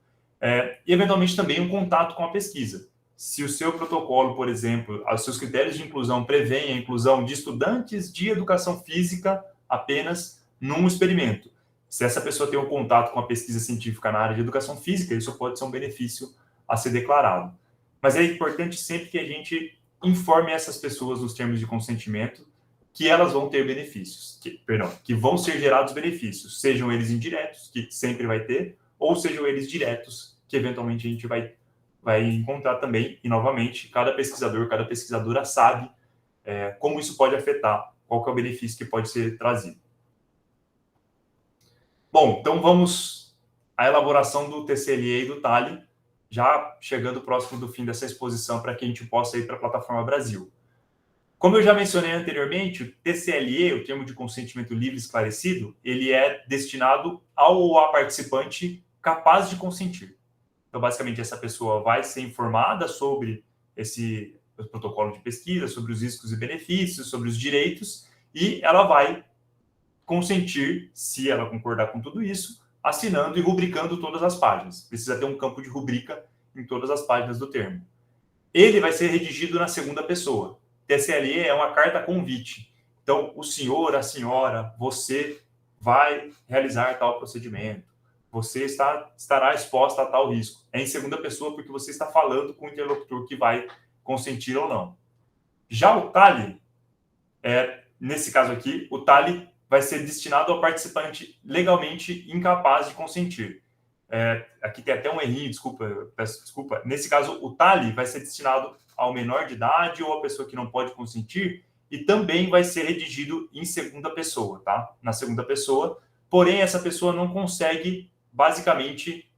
E, eventualmente, também um contato com a pesquisa. Se o seu protocolo, por exemplo, os seus critérios de inclusão prevêem a inclusão de estudantes de educação física apenas num experimento. Se essa pessoa tem um contato com a pesquisa científica na área de educação física, isso pode ser um benefício a ser declarado. Mas é importante sempre que a gente informe essas pessoas nos termos de consentimento que elas vão ter benefícios, que vão ser gerados benefícios, sejam eles indiretos, que sempre vai ter, ou sejam eles diretos, que eventualmente a gente vai encontrar também. E, novamente, cada pesquisador, cada pesquisadora sabe como isso pode afetar, qual que é o benefício que pode ser trazido. Bom, então vamos à elaboração do TCLE e do TALE. já chegando próximo do fim dessa exposição para que a gente possa ir para a plataforma Brasil. Como eu já mencionei anteriormente, o TCLE, o termo de consentimento livre e esclarecido, ele é destinado ao ou à participante capaz de consentir. Então, basicamente, essa pessoa vai ser informada sobre esse protocolo de pesquisa, sobre os riscos e benefícios, sobre os direitos, e ela vai consentir, se ela concordar com tudo isso, assinando e rubricando todas as páginas. Precisa ter um campo de rubrica em todas as páginas do termo. Ele vai ser redigido na segunda pessoa. TCLE é uma carta convite. Então, o senhor, a senhora, você vai realizar tal procedimento. Você estará exposta a tal risco. É em segunda pessoa porque você está falando com o interlocutor que vai consentir ou não. Já o TALI, nesse caso aqui, o TALI vai ser destinado ao participante legalmente incapaz de consentir. Aqui tem até um errinho, peço desculpa. Nesse caso, o TALI vai ser destinado ao menor de idade ou à pessoa que não pode consentir e também vai ser redigido em segunda pessoa, tá? Na segunda pessoa, porém, essa pessoa não consegue, basicamente,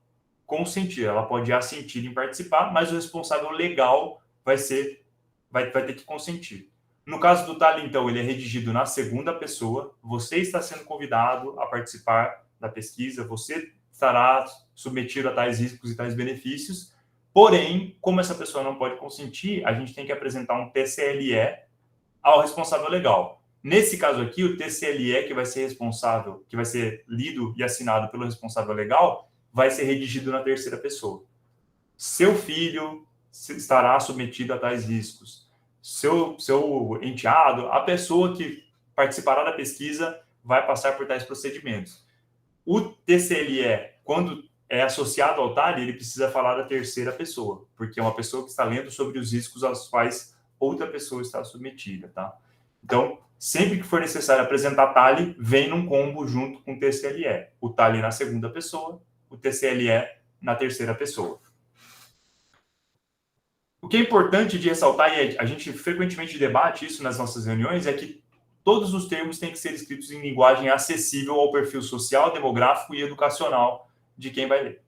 consentir. Ela pode assentir em participar, mas o responsável legal vai ter que consentir. No caso do TALI, então, ele é redigido na segunda pessoa. Você está sendo convidado a participar da pesquisa, você estará submetido a tais riscos e tais benefícios. Porém, como essa pessoa não pode consentir, a gente tem que apresentar um TCLE ao responsável legal. Nesse caso aqui, o TCLE que vai ser responsável, que vai ser lido e assinado pelo responsável legal, vai ser redigido na terceira pessoa. Seu filho estará submetido a tais riscos. Seu enteado, a pessoa que participará da pesquisa, vai passar por tais procedimentos. O TCLE, quando é associado ao TALI, ele precisa falar da terceira pessoa, porque é uma pessoa que está lendo sobre os riscos aos quais outra pessoa está submetida, tá? Então, sempre que for necessário apresentar TALI, vem num combo junto com o TCLE. O TALI na segunda pessoa, o TCLE na terceira pessoa. O que é importante de ressaltar, e a gente frequentemente debate isso nas nossas reuniões, é que todos os termos têm que ser escritos em linguagem acessível ao perfil social, demográfico e educacional de quem vai ler.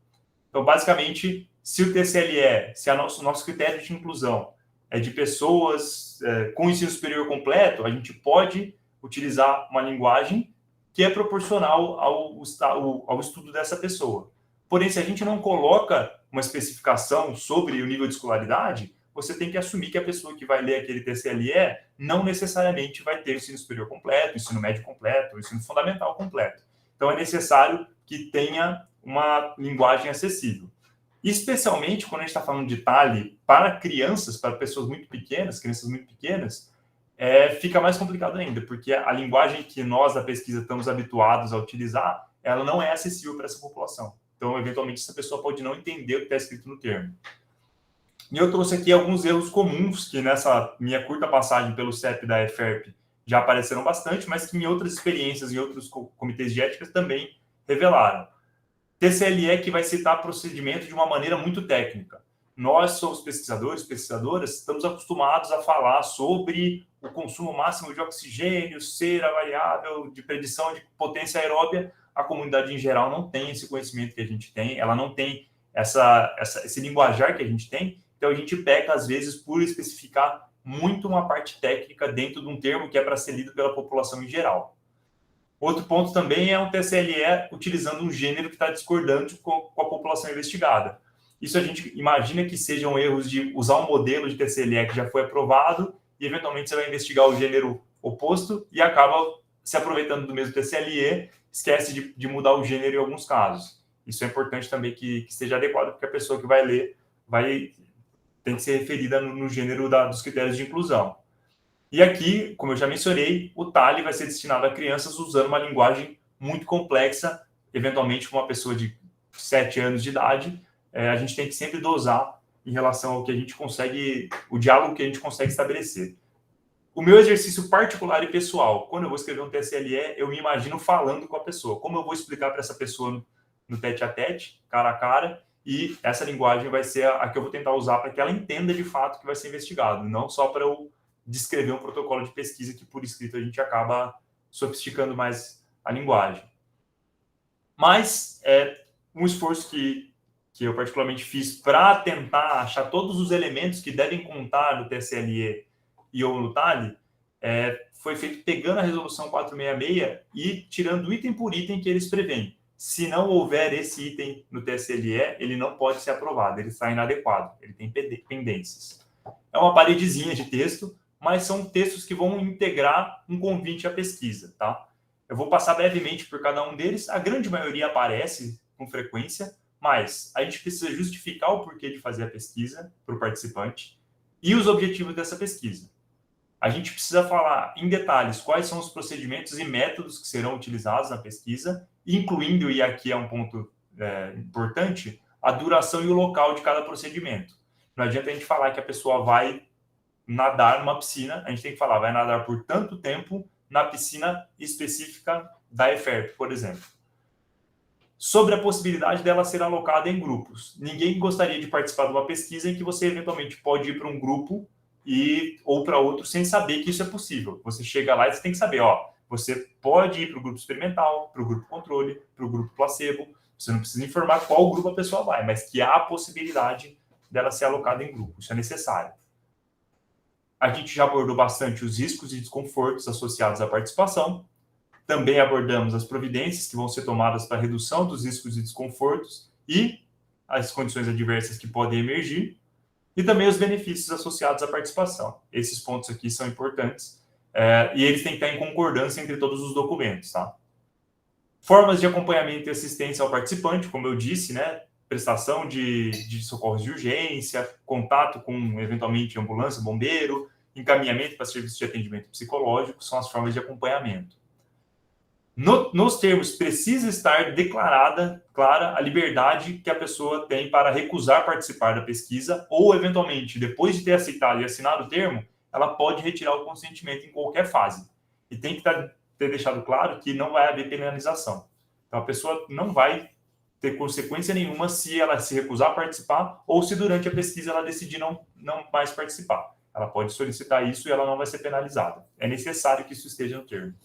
Então, basicamente, se o TCLE, se o nosso critério de inclusão é de pessoas com ensino superior completo, a gente pode utilizar uma linguagem que é proporcional ao estudo dessa pessoa. Porém, se a gente não coloca uma especificação sobre o nível de escolaridade, você tem que assumir que a pessoa que vai ler aquele TCLE não necessariamente vai ter ensino superior completo, ensino médio completo, ensino fundamental completo. Então, é necessário que tenha uma linguagem acessível. Especialmente quando a gente está falando de TALI para crianças, para pessoas muito pequenas, crianças muito pequenas, fica mais complicado ainda, porque a linguagem que nós da pesquisa estamos habituados a utilizar, ela não é acessível para essa população. Então, eventualmente, essa pessoa pode não entender o que está escrito no termo. E eu trouxe aqui alguns erros comuns que nessa minha curta passagem pelo CEP da EFERP já apareceram bastante, mas que em outras experiências, em outros comitês de ética também revelaram. TCLE que vai citar procedimento de uma maneira muito técnica. Nós somos pesquisadores, pesquisadoras, estamos acostumados a falar sobre o consumo máximo de oxigênio, cera variável, de predição de potência aeróbia. A comunidade em geral não tem esse conhecimento que a gente tem, ela não tem esse linguajar que a gente tem, então a gente peca, às vezes, por especificar muito uma parte técnica dentro de um termo que é para ser lido pela população em geral. Outro ponto também é um TCLE utilizando um gênero que está discordante com a população investigada. Isso a gente imagina que sejam erros de usar um modelo de TCLE que já foi aprovado e, eventualmente, você vai investigar o gênero oposto e acaba se aproveitando do mesmo TCLE, esquece de mudar o gênero em alguns casos. Isso é importante também que esteja adequado, porque a pessoa que vai ler tem que ser referida no gênero dos critérios de inclusão. E aqui, como eu já mencionei, o TALI vai ser destinado a crianças usando uma linguagem muito complexa, eventualmente com uma pessoa de 7 anos de idade. A gente tem que sempre dosar em relação ao que a gente consegue, o diálogo que a gente consegue estabelecer. O meu exercício particular e pessoal, quando eu vou escrever um TCLE, eu me imagino falando com a pessoa. Como eu vou explicar para essa pessoa no tete-a-tete, cara a cara, e essa linguagem vai ser a que eu vou tentar usar para que ela entenda de fato o que vai ser investigado, não só para eu descrever um protocolo de pesquisa que, por escrito, a gente acaba sofisticando mais a linguagem. Mas é um esforço que que eu particularmente fiz para tentar achar todos os elementos que devem contar no TSLE e ou no TALE, foi feito pegando a resolução 466 e tirando item por item que eles prevêem. Se não houver esse item no TSLE, ele não pode ser aprovado, ele está inadequado, ele tem pendências. É uma paredezinha de texto, mas são textos que vão integrar um convite à pesquisa, tá? Eu vou passar brevemente por cada um deles, a grande maioria aparece com frequência, mas a gente precisa justificar o porquê de fazer a pesquisa para o participante e os objetivos dessa pesquisa. A gente precisa falar em detalhes quais são os procedimentos e métodos que serão utilizados na pesquisa, incluindo, e aqui é um ponto importante, a duração e o local de cada procedimento. Não adianta a gente falar que a pessoa vai nadar numa piscina, a gente tem que falar, vai nadar por tanto tempo na piscina específica da EFERP, por exemplo. Sobre a possibilidade dela ser alocada em grupos. Ninguém gostaria de participar de uma pesquisa em que você eventualmente pode ir para um grupo ou para outro sem saber que isso é possível. Você chega lá e você tem que saber, você pode ir para o grupo experimental, para o grupo controle, para o grupo placebo. Você não precisa informar qual grupo a pessoa vai, mas que há a possibilidade dela ser alocada em grupo. Isso é necessário. A gente já abordou bastante os riscos e desconfortos associados à participação. Também abordamos as providências que vão ser tomadas para a redução dos riscos e desconfortos e as condições adversas que podem emergir, e também os benefícios associados à participação. Esses pontos aqui são importantes e eles têm que estar em concordância entre todos os documentos, tá? Formas de acompanhamento e assistência ao participante, como eu disse, né? Prestação de socorros de urgência, contato com, eventualmente, ambulância, bombeiro, encaminhamento para serviços de atendimento psicológico, são as formas de acompanhamento. Nos termos, precisa estar clara a liberdade que a pessoa tem para recusar participar da pesquisa ou, eventualmente, depois de ter aceitado e assinado o termo, ela pode retirar o consentimento em qualquer fase. E tem que ter deixado claro que não vai haver penalização. Então, a pessoa não vai ter consequência nenhuma se ela se recusar a participar ou se durante a pesquisa ela decidir não mais participar. Ela pode solicitar isso e ela não vai ser penalizada. É necessário que isso esteja no termo.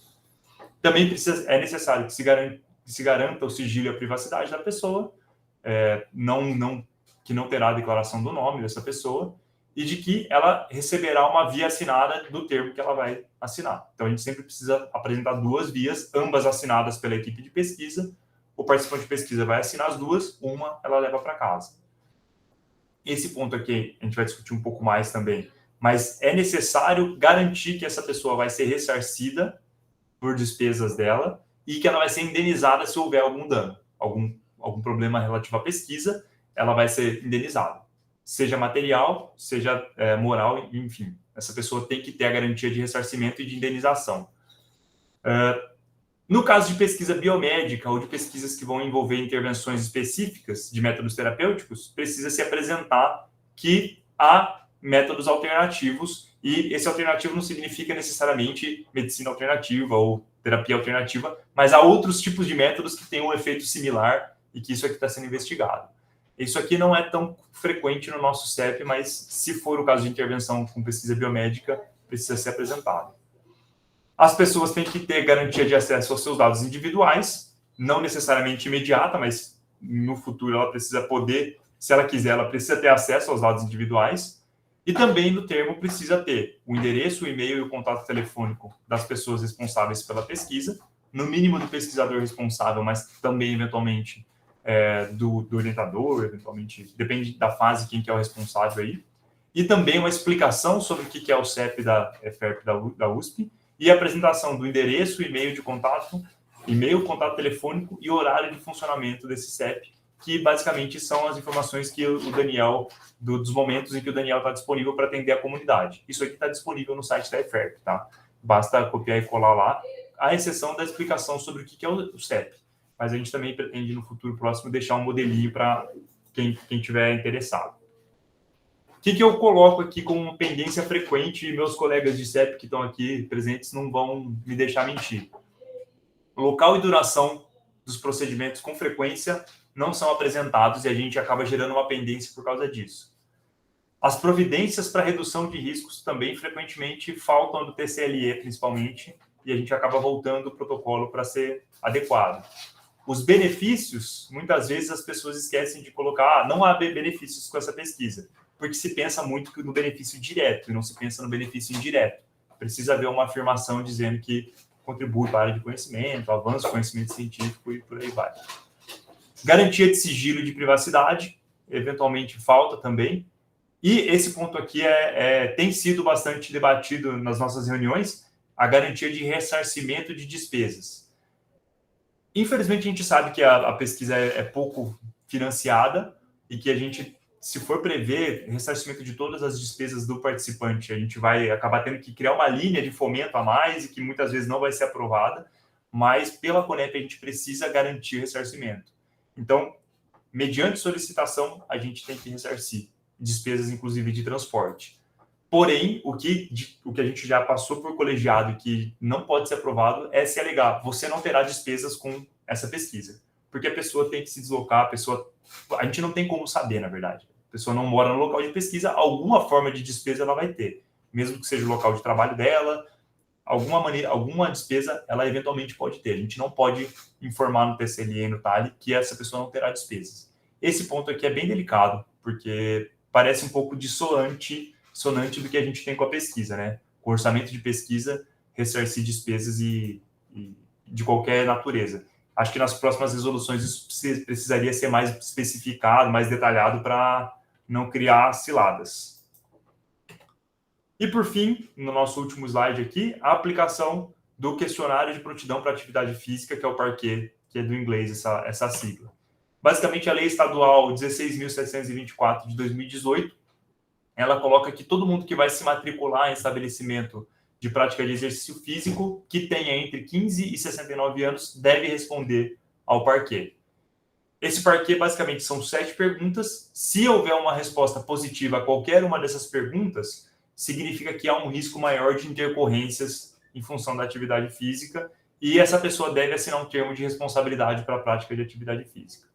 Também é necessário que se garanta o sigilo e a privacidade da pessoa, que não terá a declaração do nome dessa pessoa, e de que ela receberá uma via assinada do termo que ela vai assinar. Então, a gente sempre precisa apresentar 2 vias, ambas assinadas pela equipe de pesquisa. O participante de pesquisa vai assinar as 2, uma ela leva para casa. Esse ponto aqui a gente vai discutir um pouco mais também, mas é necessário garantir que essa pessoa vai ser ressarcida por despesas dela e que ela vai ser indenizada se houver algum dano, algum problema relativo à pesquisa, ela vai ser indenizada. Seja material, seja moral, enfim. Essa pessoa tem que ter a garantia de ressarcimento e de indenização. No caso de pesquisa biomédica ou de pesquisas que vão envolver intervenções específicas de métodos terapêuticos, precisa se apresentar que há métodos alternativos, e esse alternativo não significa necessariamente medicina alternativa ou terapia alternativa, mas há outros tipos de métodos que têm um efeito similar e que isso aqui está sendo investigado. Isso aqui não é tão frequente no nosso CEP, mas se for o caso de intervenção com pesquisa biomédica, precisa ser apresentado. As pessoas têm que ter garantia de acesso aos seus dados individuais, não necessariamente imediata, mas no futuro ela precisa poder, se ela quiser, ela precisa ter acesso aos dados individuais. E também no termo precisa ter o endereço, o e-mail e o contato telefônico das pessoas responsáveis pela pesquisa, no mínimo do pesquisador responsável, mas também, eventualmente, do orientador, eventualmente, depende da fase, quem que é o responsável aí. E também uma explicação sobre o que é o CEP da EFERP da USP, e a apresentação do endereço, e-mail de contato, e-mail, contato telefônico e horário de funcionamento desse CEP, que basicamente são as informações que o Daniel, dos momentos em que o Daniel está disponível para atender a comunidade. Isso aqui está disponível no site da EFERP, tá? Basta copiar e colar lá, à exceção da explicação sobre o que é o CEP. Mas a gente também pretende, no futuro próximo, deixar um modelinho para quem tiver interessado. O que eu coloco aqui como pendência frequente, e meus colegas de CEP que estão aqui presentes não vão me deixar mentir. O local e duração dos procedimentos com frequência não são apresentados e a gente acaba gerando uma pendência por causa disso. As providências para redução de riscos também frequentemente faltam do TCLE, principalmente, e a gente acaba voltando o protocolo para ser adequado. os benefícios, muitas vezes as pessoas esquecem de colocar, não há benefícios com essa pesquisa, porque se pensa muito no benefício direto e não se pensa no benefício indireto. Precisa haver uma afirmação dizendo que contribui para a área de conhecimento, avanço do conhecimento científico e por aí vai. Garantia de sigilo e de privacidade, eventualmente falta também. E esse ponto aqui tem sido bastante debatido nas nossas reuniões, a garantia de ressarcimento de despesas. Infelizmente, a gente sabe que a pesquisa é pouco financiada e que a gente, se for prever ressarcimento de todas as despesas do participante, a gente vai acabar tendo que criar uma linha de fomento a mais e que muitas vezes não vai ser aprovada, mas pela Conep a gente precisa garantir ressarcimento. Então, mediante solicitação, a gente tem que ressarcir despesas, inclusive, de transporte. Porém, o que a gente já passou por colegiado e que não pode ser aprovado é se alegar, você não terá despesas com essa pesquisa. Porque a pessoa tem que se deslocar, a gente não tem como saber, na verdade. A pessoa não mora no local de pesquisa, alguma forma de despesa ela vai ter. Mesmo que seja o local de trabalho dela, alguma despesa ela eventualmente pode ter. A gente não pode informar no TCLE e no TALE que essa pessoa não terá despesas. Esse ponto aqui é bem delicado, porque parece um pouco dissonante do que a gente tem com a pesquisa, né? Com o orçamento de pesquisa, ressarcir despesas e de qualquer natureza. Acho que nas próximas resoluções isso precisaria ser mais especificado, mais detalhado para não criar ciladas. E, por fim, no nosso último slide aqui, a aplicação do questionário de prontidão para atividade física, que é o PARQUE, que é do inglês essa sigla. Basicamente, a Lei Estadual 16.724 de 2018, ela coloca que todo mundo que vai se matricular em estabelecimento de prática de exercício físico, que tenha entre 15 e 69 anos, deve responder ao PARQUE. Esse PARQUE, basicamente, são 7 perguntas. Se houver uma resposta positiva a qualquer uma dessas perguntas, significa que há um risco maior de intercorrências em função da atividade física e essa pessoa deve assinar um termo de responsabilidade para a prática de atividade física.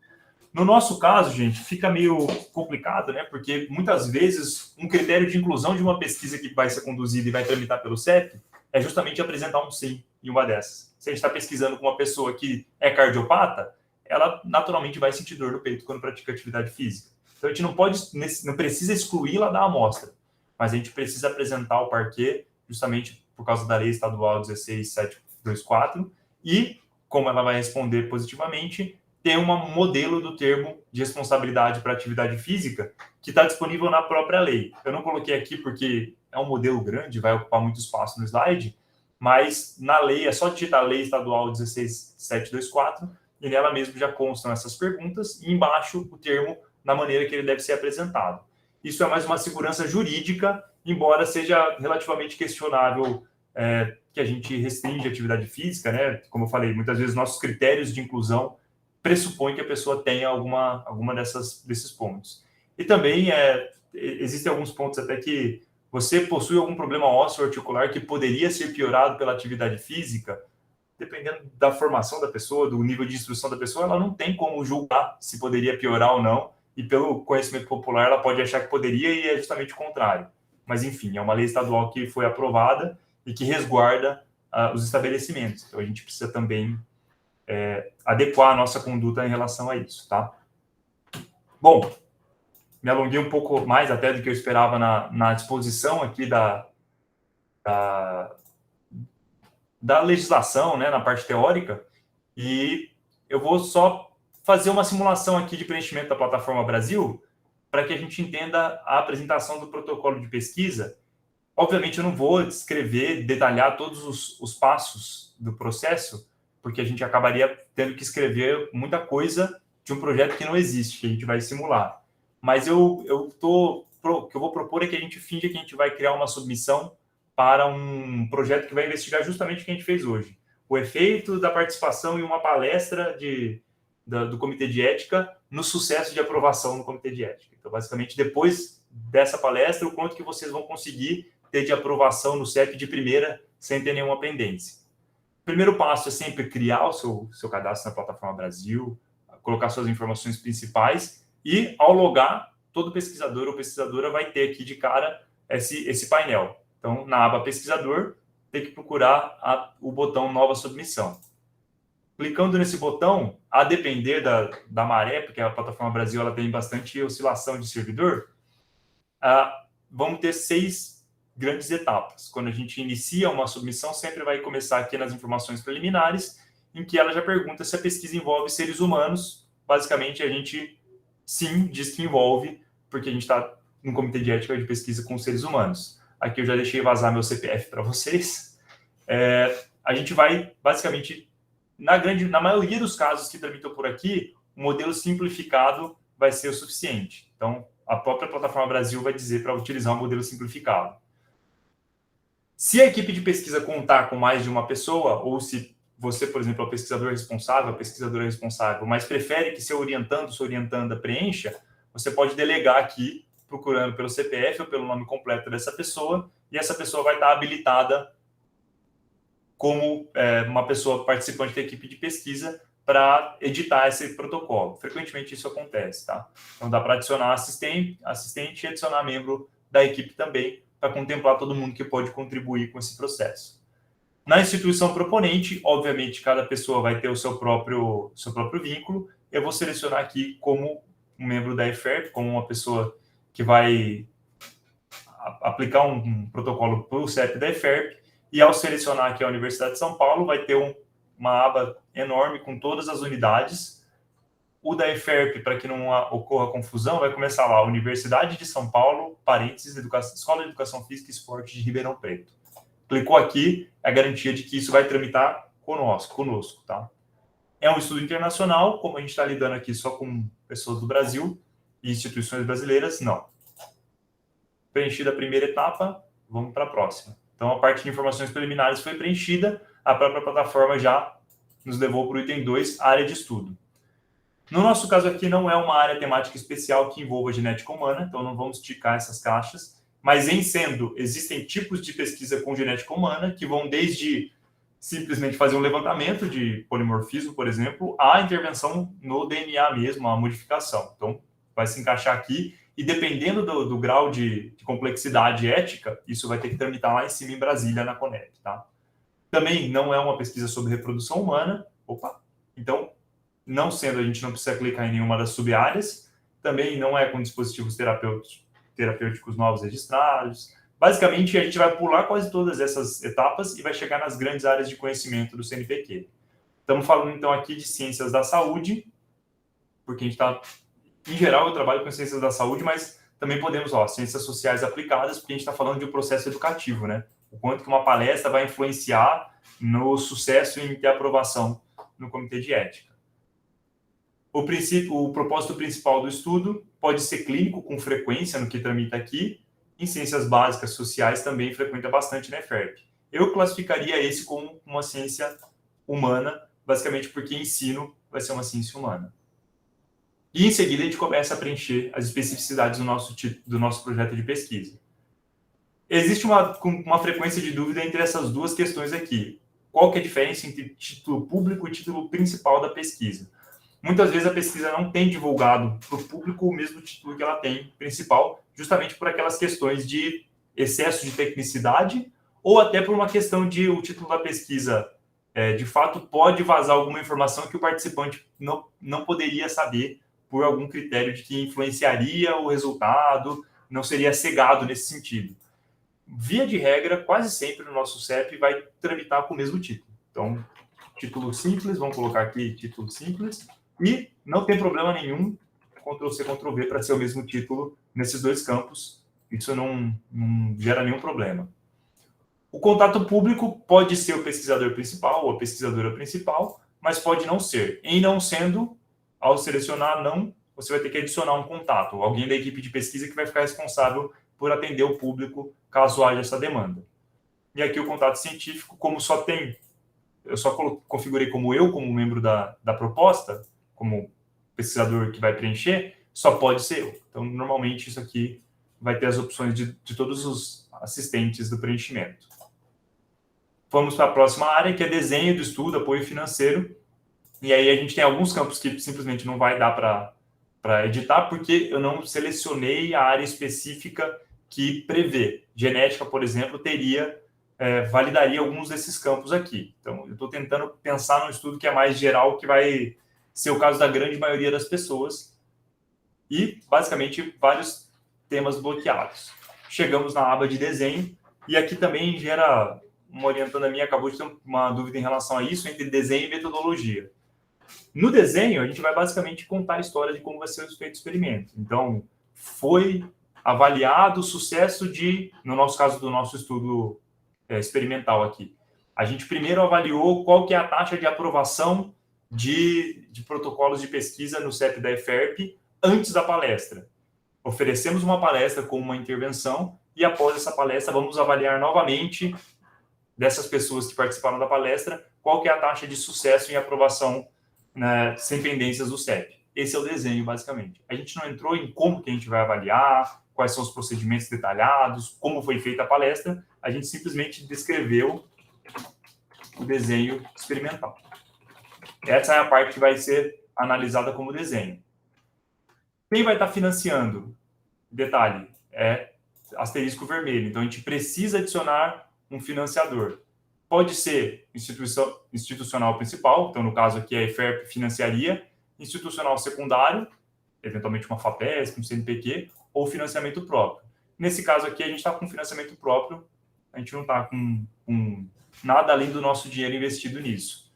No nosso caso, gente, fica meio complicado, né? Porque muitas vezes um critério de inclusão de uma pesquisa que vai ser conduzida e vai tramitar pelo CEP é justamente apresentar um sim em uma dessas. Se a gente está pesquisando com uma pessoa que é cardiopata, ela naturalmente vai sentir dor no peito quando pratica atividade física. Então a gente não precisa excluí-la da amostra, mas a gente precisa apresentar o PARQUE justamente por causa da Lei Estadual 16.724 e, como ela vai responder positivamente, ter um modelo do termo de responsabilidade para atividade física que está disponível na própria lei. Eu não coloquei aqui porque é um modelo grande, vai ocupar muito espaço no slide, mas na lei, é só digitar Lei Estadual 16.724 e nela mesmo já constam essas perguntas e embaixo o termo na maneira que ele deve ser apresentado. Isso é mais uma segurança jurídica, embora seja relativamente questionável que a gente restringe a atividade física, né? Como eu falei, muitas vezes nossos critérios de inclusão pressupõem que a pessoa tenha alguma desses pontos. E também existem alguns pontos até que você possui algum problema ósseo articular que poderia ser piorado pela atividade física, dependendo da formação da pessoa, do nível de instrução da pessoa, ela não tem como julgar se poderia piorar ou não, e pelo conhecimento popular ela pode achar que poderia e é justamente o contrário. Mas, enfim, é uma lei estadual que foi aprovada e que resguarda os estabelecimentos. Então, a gente precisa também adequar a nossa conduta em relação a isso, tá? Bom, me alonguei um pouco mais até do que eu esperava na disposição aqui da legislação, né, na parte teórica, e eu vou só fazer uma simulação aqui de preenchimento da plataforma Brasil para que a gente entenda a apresentação do protocolo de pesquisa. Obviamente, eu não vou descrever, detalhar todos os passos do processo, porque a gente acabaria tendo que escrever muita coisa de um projeto que não existe, que a gente vai simular. Mas o que eu vou propor é que a gente finja que a gente vai criar uma submissão para um projeto que vai investigar justamente o que a gente fez hoje. O efeito da participação em uma palestra do Comitê de Ética no sucesso de aprovação no Comitê de Ética. Então, basicamente, depois dessa palestra, o quanto que vocês vão conseguir ter de aprovação no CEP de primeira, sem ter nenhuma pendência. O primeiro passo é sempre criar o seu cadastro na plataforma Brasil, colocar suas informações principais e, ao logar, todo pesquisador ou pesquisadora vai ter aqui de cara esse painel. Então, na aba pesquisador, tem que procurar o botão nova submissão. Clicando nesse botão, a depender da maré, porque a plataforma Brasil ela tem bastante oscilação de servidor, vamos ter 6 grandes etapas. Quando a gente inicia uma submissão, sempre vai começar aqui nas informações preliminares, em que ela já pergunta se a pesquisa envolve seres humanos. Basicamente, a gente, sim, diz que envolve, porque a gente está no comitê de ética de pesquisa com seres humanos. Aqui eu já deixei vazar meu CPF para vocês. A gente vai, basicamente, na maioria dos casos que tramitam por aqui, o modelo simplificado vai ser o suficiente. Então, a própria plataforma Brasil vai dizer para utilizar um modelo simplificado. Se a equipe de pesquisa contar com mais de uma pessoa, ou se você, por exemplo, é o pesquisador responsável, a pesquisadora responsável, mas prefere que seu orientando, sua orientanda preencha, você pode delegar aqui, procurando pelo CPF ou pelo nome completo dessa pessoa, e essa pessoa vai estar habilitada como uma pessoa participante da equipe de pesquisa para editar esse protocolo. Frequentemente isso acontece, tá? Então dá para adicionar assistente e adicionar membro da equipe também, para contemplar todo mundo que pode contribuir com esse processo. Na instituição proponente, obviamente, cada pessoa vai ter o seu próprio vínculo. Eu vou selecionar aqui como um membro da EFERP, como uma pessoa que vai aplicar um protocolo para o CEP da EFERP, e ao selecionar aqui a Universidade de São Paulo, vai ter uma aba enorme com todas as unidades. O da EFERP, para que não ocorra confusão, vai começar lá, Universidade de São Paulo, parênteses, Escola de Educação Física e Esporte de Ribeirão Preto. Clicou aqui, é a garantia de que isso vai tramitar conosco, tá? É um estudo internacional, como a gente está lidando aqui só com pessoas do Brasil e instituições brasileiras, não. Preenchida a primeira etapa, vamos para a próxima. Então, a parte de informações preliminares foi preenchida, a própria plataforma já nos levou para o item 2, área de estudo. No nosso caso aqui, não é uma área temática especial que envolva genética humana, então não vamos ticar essas caixas, mas em sendo, existem tipos de pesquisa com genética humana que vão desde simplesmente fazer um levantamento de polimorfismo, por exemplo, à intervenção no DNA mesmo, a modificação. Então, vai se encaixar aqui e dependendo do grau de complexidade ética, isso vai ter que tramitar lá em cima em Brasília, na Conep, tá? Também não é uma pesquisa sobre reprodução humana. Então, não sendo, a gente não precisa clicar em nenhuma das sub-áreas. Também não é com dispositivos terapêuticos novos registrados. Basicamente, a gente vai pular quase todas essas etapas e vai chegar nas grandes áreas de conhecimento do CNPq. Estamos falando, então, aqui de ciências da saúde, porque a gente está... Em geral, eu trabalho com ciências da saúde, mas também podemos, ciências sociais aplicadas, porque a gente está falando de um processo educativo, né? O quanto que uma palestra vai influenciar no sucesso em ter aprovação no comitê de ética. O propósito principal do estudo pode ser clínico, com frequência no que tramita aqui. Em ciências básicas sociais também frequenta bastante na EFERP. Eu classificaria esse como uma ciência humana, basicamente porque ensino vai ser uma ciência humana. E em seguida a gente começa a preencher as especificidades do nosso projeto de pesquisa. Existe uma frequência de dúvida entre essas duas questões aqui. Qual que é a diferença entre título público e título principal da pesquisa? Muitas vezes a pesquisa não tem divulgado para o público o mesmo título que ela tem principal, justamente por aquelas questões de excesso de tecnicidade ou até por uma questão de o título da pesquisa, de fato, pode vazar alguma informação que o participante não poderia saber por algum critério de que influenciaria o resultado, não seria cegado nesse sentido. Via de regra, quase sempre no nosso CEP vai tramitar com o mesmo título. Então, título simples, vamos colocar aqui título simples, e não tem problema nenhum, Ctrl+C, Ctrl+V, para ser o mesmo título nesses dois campos, isso não gera nenhum problema. O contato público pode ser o pesquisador principal ou a pesquisadora principal, mas pode não ser. Em não sendo, ao selecionar não, você vai ter que adicionar um contato, alguém da equipe de pesquisa que vai ficar responsável por atender o público caso haja essa demanda. E aqui o contato científico, como só tem, eu só configurei como membro da proposta, como pesquisador que vai preencher, só pode ser eu. Então, normalmente, isso aqui vai ter as opções de todos os assistentes do preenchimento. Vamos para a próxima área, que é desenho do estudo, apoio financeiro. E aí a gente tem alguns campos que simplesmente não vai dar para editar, porque eu não selecionei a área específica que prevê. Genética, por exemplo, teria validaria alguns desses campos aqui. Então, eu estou tentando pensar num estudo que é mais geral, que vai ser o caso da grande maioria das pessoas, e, basicamente, vários temas bloqueados. Chegamos na aba de desenho, e aqui também gera, uma orientanda minha acabou de ter uma dúvida em relação a isso, entre desenho e metodologia. No desenho, a gente vai basicamente contar a história de como vai ser feito o experimento. Então, foi avaliado o sucesso no nosso caso do nosso estudo experimental aqui. A gente primeiro avaliou qual que é a taxa de aprovação de protocolos de pesquisa no CEP da EFERP antes da palestra. Oferecemos uma palestra com uma intervenção e após essa palestra vamos avaliar novamente dessas pessoas que participaram da palestra qual que é a taxa de sucesso em aprovação, né, sem pendências do CEP. Esse é o desenho, basicamente. A gente não entrou em como que a gente vai avaliar, quais são os procedimentos detalhados, como foi feita a palestra, a gente simplesmente descreveu o desenho experimental. Essa é a parte que vai ser analisada como desenho. Quem vai estar financiando? Detalhe, é asterisco vermelho. Então, a gente precisa adicionar um financiador. Pode ser institucional principal, então, no caso aqui, a EFERP financiaria, institucional secundário, eventualmente uma FAPESP, um CNPq, ou financiamento próprio. Nesse caso aqui, a gente está com financiamento próprio, a gente não está com nada além do nosso dinheiro investido nisso.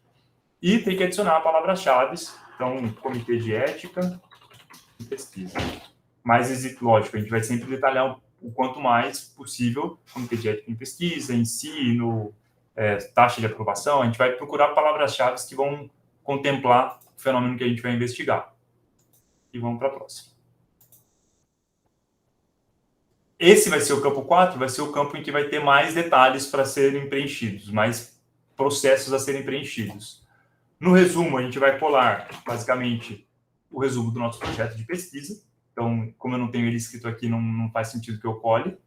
E tem que adicionar palavras-chave, então, comitê de ética e pesquisa. Mas, lógico, a gente vai sempre detalhar o quanto mais possível, comitê de ética em pesquisa, ensino, taxa de aprovação, a gente vai procurar palavras-chave que vão contemplar o fenômeno que a gente vai investigar. E vamos para a próxima. Esse vai ser o campo 4, vai ser o campo em que vai ter mais detalhes para serem preenchidos, mais processos a serem preenchidos. No resumo, a gente vai colar, basicamente, o resumo do nosso projeto de pesquisa. Então, como eu não tenho ele escrito aqui, não faz sentido que eu cole.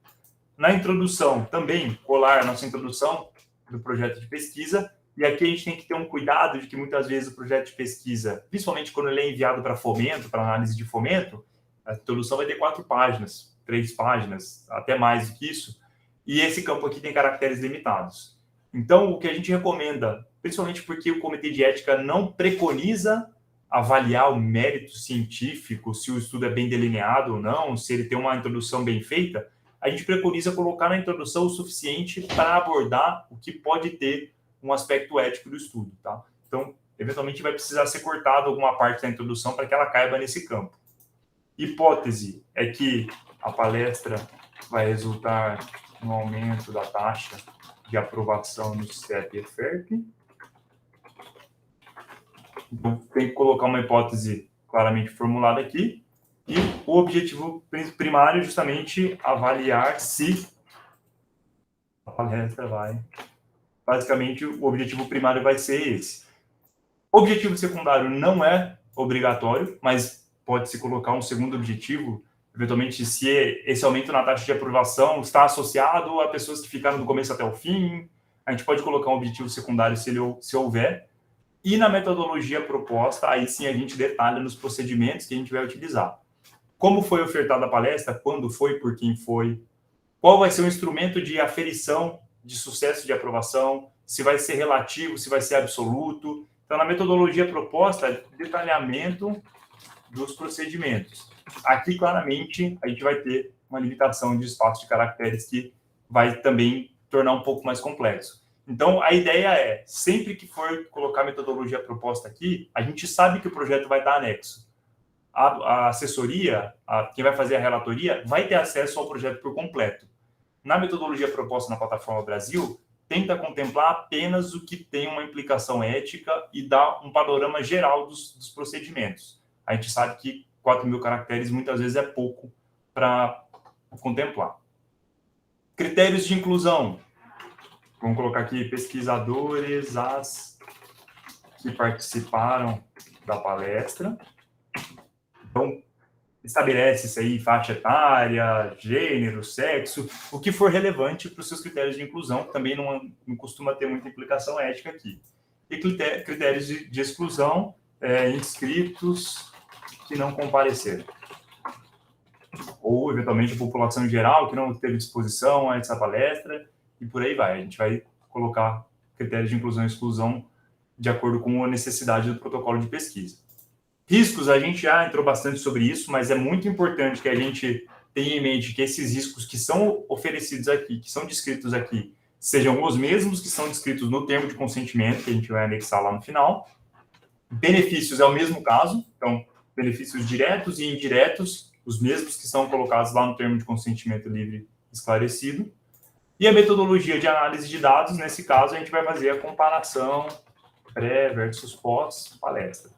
Na introdução, também colar a nossa introdução do projeto de pesquisa. E aqui a gente tem que ter um cuidado de que muitas vezes o projeto de pesquisa, principalmente quando ele é enviado para fomento, para análise de fomento, a introdução vai ter 4 páginas, 3 páginas, até mais do que isso. E esse campo aqui tem caracteres limitados. Então, o que a gente recomenda, principalmente porque o Comitê de Ética não preconiza avaliar o mérito científico, se o estudo é bem delineado ou não, se ele tem uma introdução bem feita, a gente preconiza colocar na introdução o suficiente para abordar o que pode ter um aspecto ético do estudo, tá? Então, eventualmente vai precisar ser cortado alguma parte da introdução para que ela caiba nesse campo. Hipótese é que a palestra vai resultar no aumento da taxa de aprovação no CEP e EFERP. Então, tem que colocar uma hipótese claramente formulada aqui. E o objetivo primário é justamente avaliar se a palestra vai... Basicamente, o objetivo primário vai ser esse. O objetivo secundário não é obrigatório, mas pode-se colocar um segundo objetivo, eventualmente, se esse aumento na taxa de aprovação está associado a pessoas que ficaram do começo até o fim. A gente pode colocar um objetivo secundário se houver. E na metodologia proposta, aí sim a gente detalha nos procedimentos que a gente vai utilizar. Como foi ofertada a palestra, quando foi, por quem foi, qual vai ser o instrumento de aferição de sucesso de aprovação, se vai ser relativo, se vai ser absoluto. Então, na metodologia proposta, detalhamento dos procedimentos. Aqui, claramente, a gente vai ter uma limitação de espaço de caracteres que vai também tornar um pouco mais complexo. Então, a ideia é, sempre que for colocar a metodologia proposta aqui, a gente sabe que o projeto vai estar anexo. A assessoria, quem vai fazer a relatoria, vai ter acesso ao projeto por completo. Na metodologia proposta na Plataforma Brasil, tenta contemplar apenas o que tem uma implicação ética e dá um panorama geral dos procedimentos. A gente sabe que 4.000 caracteres muitas vezes é pouco para contemplar. Critérios de inclusão. Vamos colocar aqui pesquisadores, as que participaram da palestra. Então, estabelece-se aí faixa etária, gênero, sexo, o que for relevante para os seus critérios de inclusão, que também não costuma ter muita implicação ética aqui. E critérios de exclusão, inscritos que não compareceram. Ou, eventualmente, a população em geral que não teve disposição a essa palestra e por aí vai. A gente vai colocar critérios de inclusão e exclusão de acordo com a necessidade do protocolo de pesquisa. Riscos, a gente já entrou bastante sobre isso, mas é muito importante que a gente tenha em mente que esses riscos que são oferecidos aqui, que são descritos aqui, sejam os mesmos que são descritos no termo de consentimento, que a gente vai anexar lá no final. Benefícios é o mesmo caso, então, benefícios diretos e indiretos, os mesmos que são colocados lá no termo de consentimento livre esclarecido. E a metodologia de análise de dados, nesse caso, a gente vai fazer a comparação pré versus pós palestra.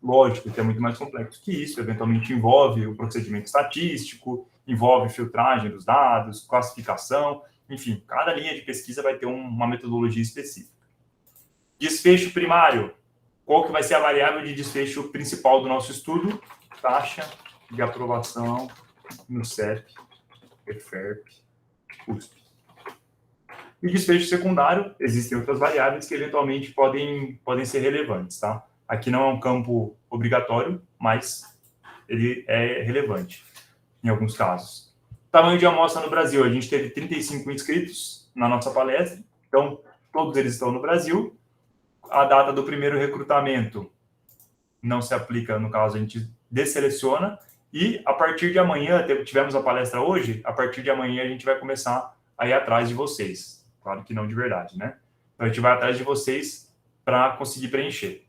Lógico que é muito mais complexo que isso, eventualmente envolve o procedimento estatístico, envolve filtragem dos dados, classificação, enfim, cada linha de pesquisa vai ter uma metodologia específica. Desfecho primário, qual que vai ser a variável de desfecho principal do nosso estudo? Taxa de aprovação no CEP, EFERP, USP. E desfecho secundário, existem outras variáveis que eventualmente podem ser relevantes, tá? Aqui não é um campo obrigatório, mas ele é relevante em alguns casos. Tamanho de amostra no Brasil, a gente teve 35 inscritos na nossa palestra, então todos eles estão no Brasil. A data do primeiro recrutamento não se aplica, no caso a gente deseleciona, e a partir de amanhã, tivemos a palestra hoje, a partir de amanhã a gente vai começar a ir atrás de vocês. Claro que não de verdade, né? Então a gente vai atrás de vocês para conseguir preencher.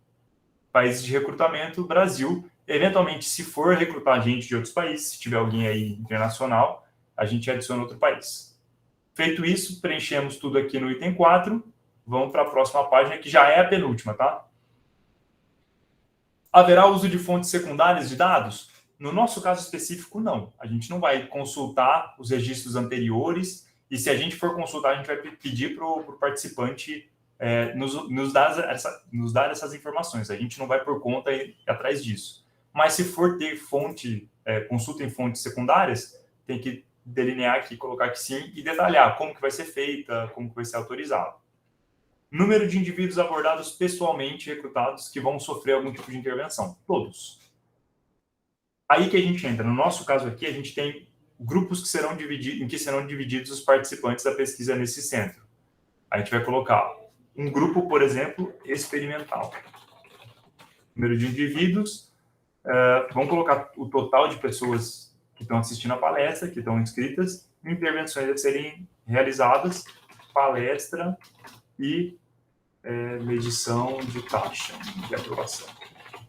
Países de recrutamento, Brasil. Eventualmente, se for recrutar gente de outros países, se tiver alguém aí internacional, a gente adiciona outro país. Feito isso, preenchemos tudo aqui no item 4. Vamos para a próxima página, que já é a penúltima, tá? Haverá uso de fontes secundárias de dados? No nosso caso específico, não. A gente não vai consultar os registros anteriores, e se a gente for consultar, a gente vai pedir para o participante nos dar essas informações. A gente não vai por conta ir atrás disso. Mas se for ter consulta em fontes secundárias, tem que delinear aqui, colocar que sim, e detalhar como que vai ser feita, como que vai ser autorizado. Número de indivíduos abordados pessoalmente recrutados que vão sofrer algum tipo de intervenção. Todos. Aí que a gente entra. No nosso caso aqui, a gente tem grupos em que serão divididos os participantes da pesquisa nesse centro. A gente vai colocar um grupo, por exemplo, experimental. Número de indivíduos. Vamos colocar o total de pessoas que estão assistindo a palestra, que estão inscritas, intervenções a serem realizadas, palestra e medição de taxa de aprovação.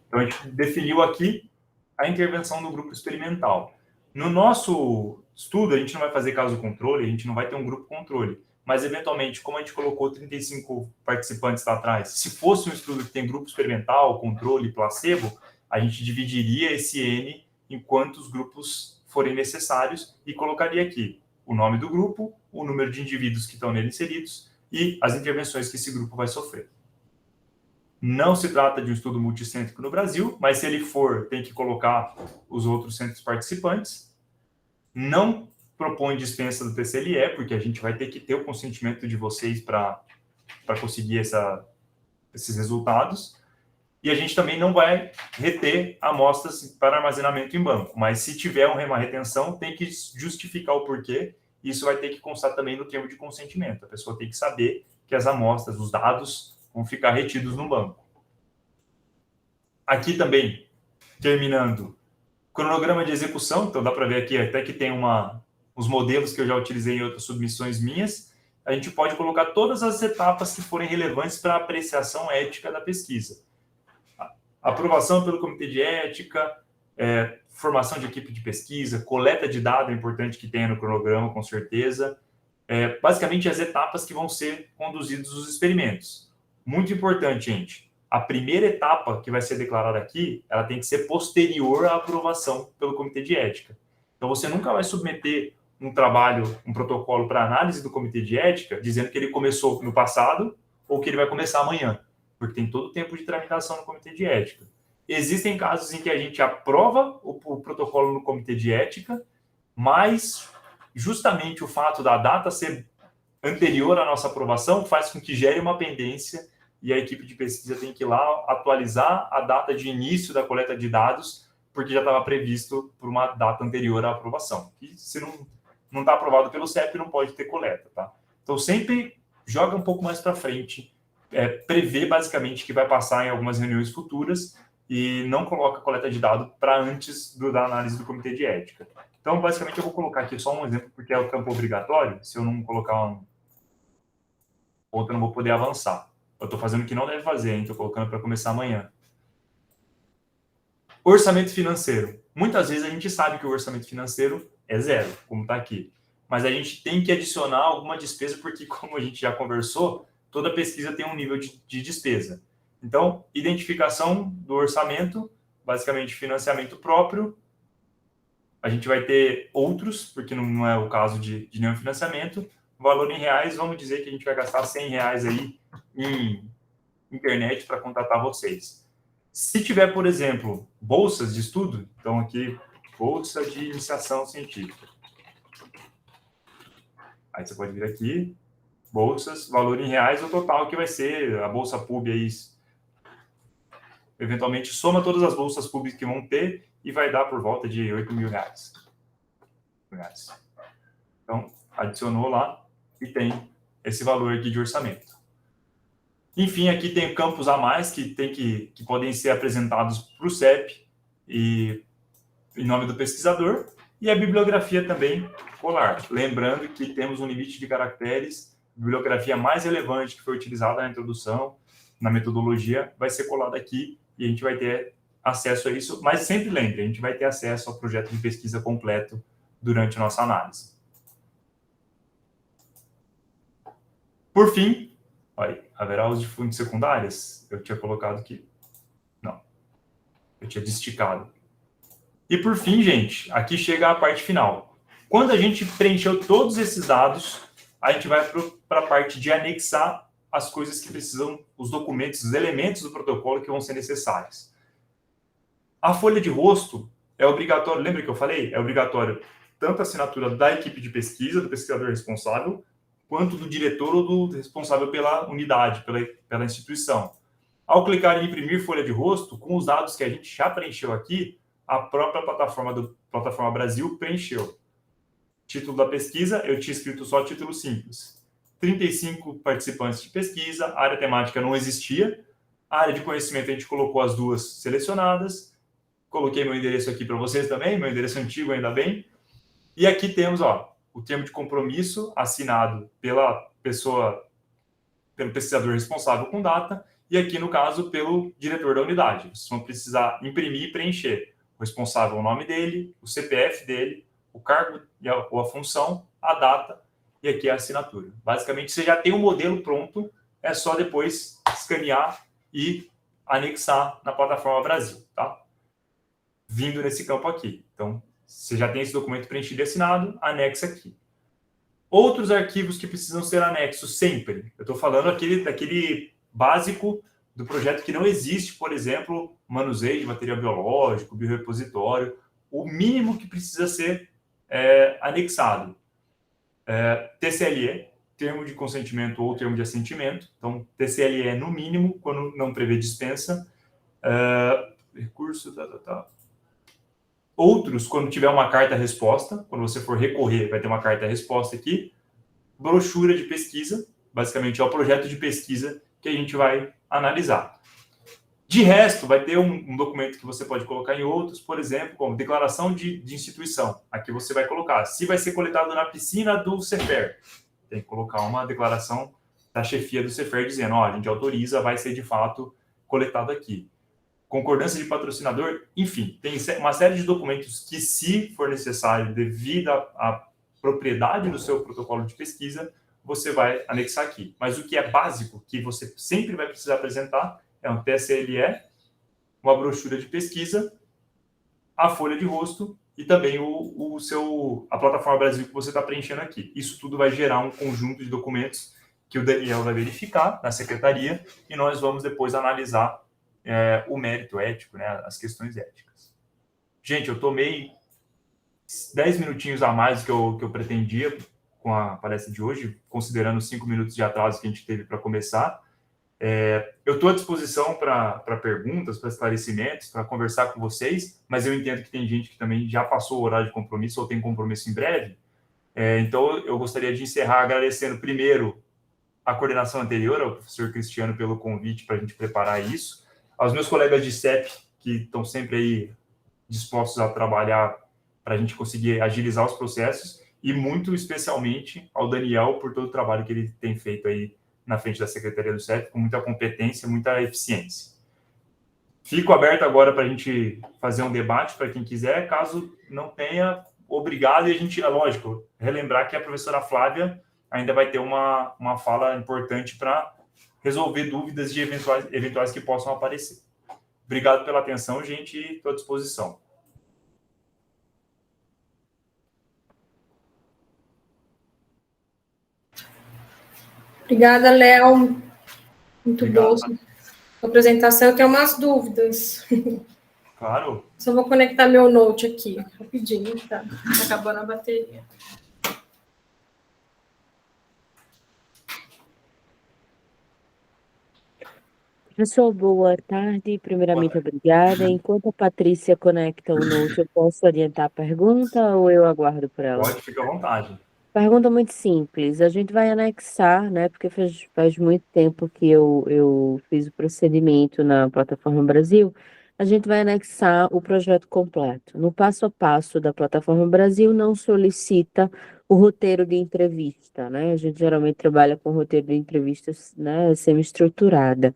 Então, a gente definiu aqui a intervenção do grupo experimental. No nosso estudo, a gente não vai fazer caso controle, a gente não vai ter um grupo controle, mas, eventualmente, como a gente colocou 35 participantes lá atrás, se fosse um estudo que tem grupo experimental, controle, placebo, a gente dividiria esse N em quantos grupos forem necessários e colocaria aqui o nome do grupo, o número de indivíduos que estão nele inseridos e as intervenções que esse grupo vai sofrer. Não se trata de um estudo multicêntrico no Brasil, mas se ele for, tem que colocar os outros centros participantes. Não propõe dispensa do TCLE, porque a gente vai ter que ter o consentimento de vocês para conseguir esses resultados. E a gente também não vai reter amostras para armazenamento em banco, mas se tiver uma retenção, tem que justificar o porquê. Isso vai ter que constar também no termo de consentimento. A pessoa tem que saber que as amostras, os dados, vão ficar retidos no banco. Aqui também, terminando, cronograma de execução. Então, dá para ver aqui até que tem os modelos que eu já utilizei em outras submissões minhas. A gente pode colocar todas as etapas que forem relevantes para a apreciação ética da pesquisa. Aprovação pelo comitê de ética, formação de equipe de pesquisa, coleta de dados é importante que tenha no cronograma, com certeza. Basicamente, as etapas que vão ser conduzidos os experimentos. Muito importante, gente. A primeira etapa que vai ser declarada aqui, ela tem que ser posterior à aprovação pelo comitê de ética. Então, você nunca vai submeter um trabalho, um protocolo para análise do comitê de ética, dizendo que ele começou no passado ou que ele vai começar amanhã, porque tem todo o tempo de tramitação no comitê de ética. Existem casos em que a gente aprova o protocolo no comitê de ética, mas justamente o fato da data ser anterior à nossa aprovação faz com que gere uma pendência e a equipe de pesquisa tem que ir lá atualizar a data de início da coleta de dados, porque já estava previsto por uma data anterior à aprovação. E se não está aprovado pelo CEP, não pode ter coleta, tá? Então, sempre joga um pouco mais para frente, prevê basicamente que vai passar em algumas reuniões futuras e não coloca a coleta de dados para antes da análise do comitê de ética. Então, basicamente, eu vou colocar aqui só um exemplo, porque é o campo obrigatório. Se eu não colocar outro, eu não vou poder avançar. Eu estou fazendo o que não deve fazer, hein? Estou colocando para começar amanhã. Orçamento financeiro. Muitas vezes a gente sabe que o orçamento financeiro é zero, como está aqui. Mas a gente tem que adicionar alguma despesa, porque, como a gente já conversou, toda pesquisa tem um nível de despesa. Então, identificação do orçamento, basicamente financiamento próprio. A gente vai ter outros, porque não é o caso de nenhum financiamento. Valor em reais, vamos dizer que a gente vai gastar R$100 aí em internet para contratar vocês. Se tiver, por exemplo, bolsas de estudo, então aqui, bolsa de iniciação científica. Aí você pode vir aqui, bolsas, valor em reais, o total que vai ser a bolsa pub aí. Eventualmente, soma todas as bolsas públicas que vão ter e vai dar por volta de R$8.000. Então, adicionou lá e tem esse valor aqui de orçamento. Enfim, aqui tem campos a mais que podem ser apresentados para o CEP e em nome do pesquisador, e a bibliografia também colar. Lembrando que temos um limite de caracteres, a bibliografia mais relevante que foi utilizada na introdução, na metodologia, vai ser colada aqui e a gente vai ter acesso a isso, mas sempre lembre, a gente vai ter acesso ao projeto de pesquisa completo durante a nossa análise. Por fim, olha, haverá uso de fontes secundárias? Eu tinha colocado aqui. Não. Eu tinha desesticado. E por fim, gente, aqui chega a parte final. Quando a gente preencheu todos esses dados, a gente vai para a parte de anexar as coisas que precisam, os documentos, os elementos do protocolo que vão ser necessários. A folha de rosto é obrigatório, lembra que eu falei? É obrigatório tanto a assinatura da equipe de pesquisa, do pesquisador responsável, quanto do diretor ou do responsável pela unidade, pela instituição. Ao clicar em imprimir folha de rosto, com os dados que a gente já preencheu aqui, a própria Plataforma Brasil preencheu. Título da pesquisa, eu tinha escrito só título simples. 35 participantes de pesquisa, área temática não existia, a área de conhecimento a gente colocou as duas selecionadas, coloquei meu endereço aqui para vocês também, meu endereço antigo ainda bem, e aqui temos o termo de compromisso assinado pela pessoa, pelo pesquisador responsável com data, e aqui, no caso, pelo diretor da unidade. Vocês vão precisar imprimir e preencher. O responsável, o nome dele, o CPF dele, o cargo ou a função, a data e aqui a assinatura. Basicamente, você já tem um modelo pronto, é só depois escanear e anexar na Plataforma Brasil, tá? Vindo nesse campo aqui. Então, você já tem esse documento preenchido e assinado, anexa aqui. Outros arquivos que precisam ser anexos sempre. Eu estou falando daquele básico do projeto que não existe, por exemplo, manuseio de material biológico, biorepositório, o mínimo que precisa ser anexado. TCLE, termo de consentimento ou termo de assentimento. Então, TCLE no mínimo, quando não prevê dispensa. Recurso, Outros, quando tiver uma carta-resposta, quando você for recorrer, vai ter uma carta-resposta aqui. Brochura de pesquisa, basicamente é o projeto de pesquisa que a gente vai analisar. De resto, vai ter um documento que você pode colocar em outros, por exemplo, como declaração de instituição. Aqui você vai colocar, se vai ser coletado na piscina do CEFER, tem que colocar uma declaração da chefia do CEFER dizendo, a gente autoriza, vai ser de fato coletado aqui. Concordância de patrocinador, enfim, tem uma série de documentos que, se for necessário, devido à propriedade do seu protocolo de pesquisa, você vai anexar aqui. Mas o que é básico, que você sempre vai precisar apresentar, é um TSLE, uma brochura de pesquisa, a folha de rosto e também a Plataforma Brasil que você está preenchendo aqui. Isso tudo vai gerar um conjunto de documentos que o Daniel vai verificar na secretaria e nós vamos depois analisar o mérito ético, né, as questões éticas. Gente, eu tomei 10 minutinhos a mais do que eu pretendia com a palestra de hoje, considerando os 5 minutos de atraso que a gente teve para começar. Eu estou à disposição para perguntas, para esclarecimentos, para conversar com vocês, mas eu entendo que tem gente que também já passou o horário de compromisso ou tem compromisso em breve. Então, eu gostaria de encerrar agradecendo primeiro a coordenação anterior, ao professor Cristiano, pelo convite para a gente preparar isso, aos meus colegas de CEP, que estão sempre aí dispostos a trabalhar para a gente conseguir agilizar os processos, e muito especialmente ao Daniel por todo o trabalho que ele tem feito aí na frente da Secretaria do CEP, com muita competência, muita eficiência. Fico aberto agora para a gente fazer um debate para quem quiser, caso não tenha, obrigado, e a gente, lógico, relembrar que a professora Flávia ainda vai ter uma fala importante para resolver dúvidas de eventuais que possam aparecer. Obrigado pela atenção, gente, e estou à disposição. Obrigada, Léo. Muito Obrigado. boa a apresentação. Eu tenho umas dúvidas. Claro. Só vou conectar meu note aqui, rapidinho, tá? Tá acabando a bateria. Professor, boa tarde. Primeiramente, obrigada. Enquanto a Patrícia conecta o note, eu posso orientar a pergunta ou eu aguardo por ela? Pode, fica à vontade. Pergunta muito simples. A gente vai anexar, né? Porque faz muito tempo que eu fiz o procedimento na Plataforma Brasil. A gente vai anexar o projeto completo. No passo a passo da Plataforma Brasil, não solicita o roteiro de entrevista, né? A gente geralmente trabalha com roteiro de entrevistas, né, semi-estruturada.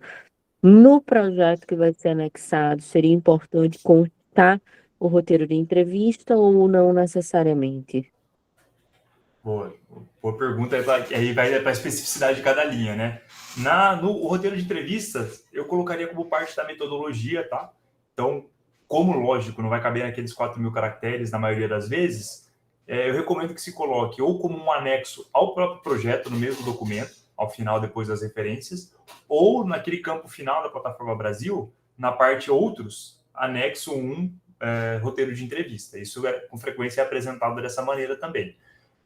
No projeto que vai ser anexado, seria importante constar o roteiro de entrevista ou não necessariamente? Boa pergunta, aí vai para a especificidade de cada linha, né? No roteiro de entrevistas, eu colocaria como parte da metodologia, tá? Então, como lógico, não vai caber naqueles 4.000 caracteres na maioria das vezes, eu recomendo que se coloque ou como um anexo ao próprio projeto, no mesmo documento, ao final, depois das referências, ou naquele campo final da Plataforma Brasil, na parte outros, anexo 1, roteiro de entrevista. Isso, com frequência, é apresentado dessa maneira também.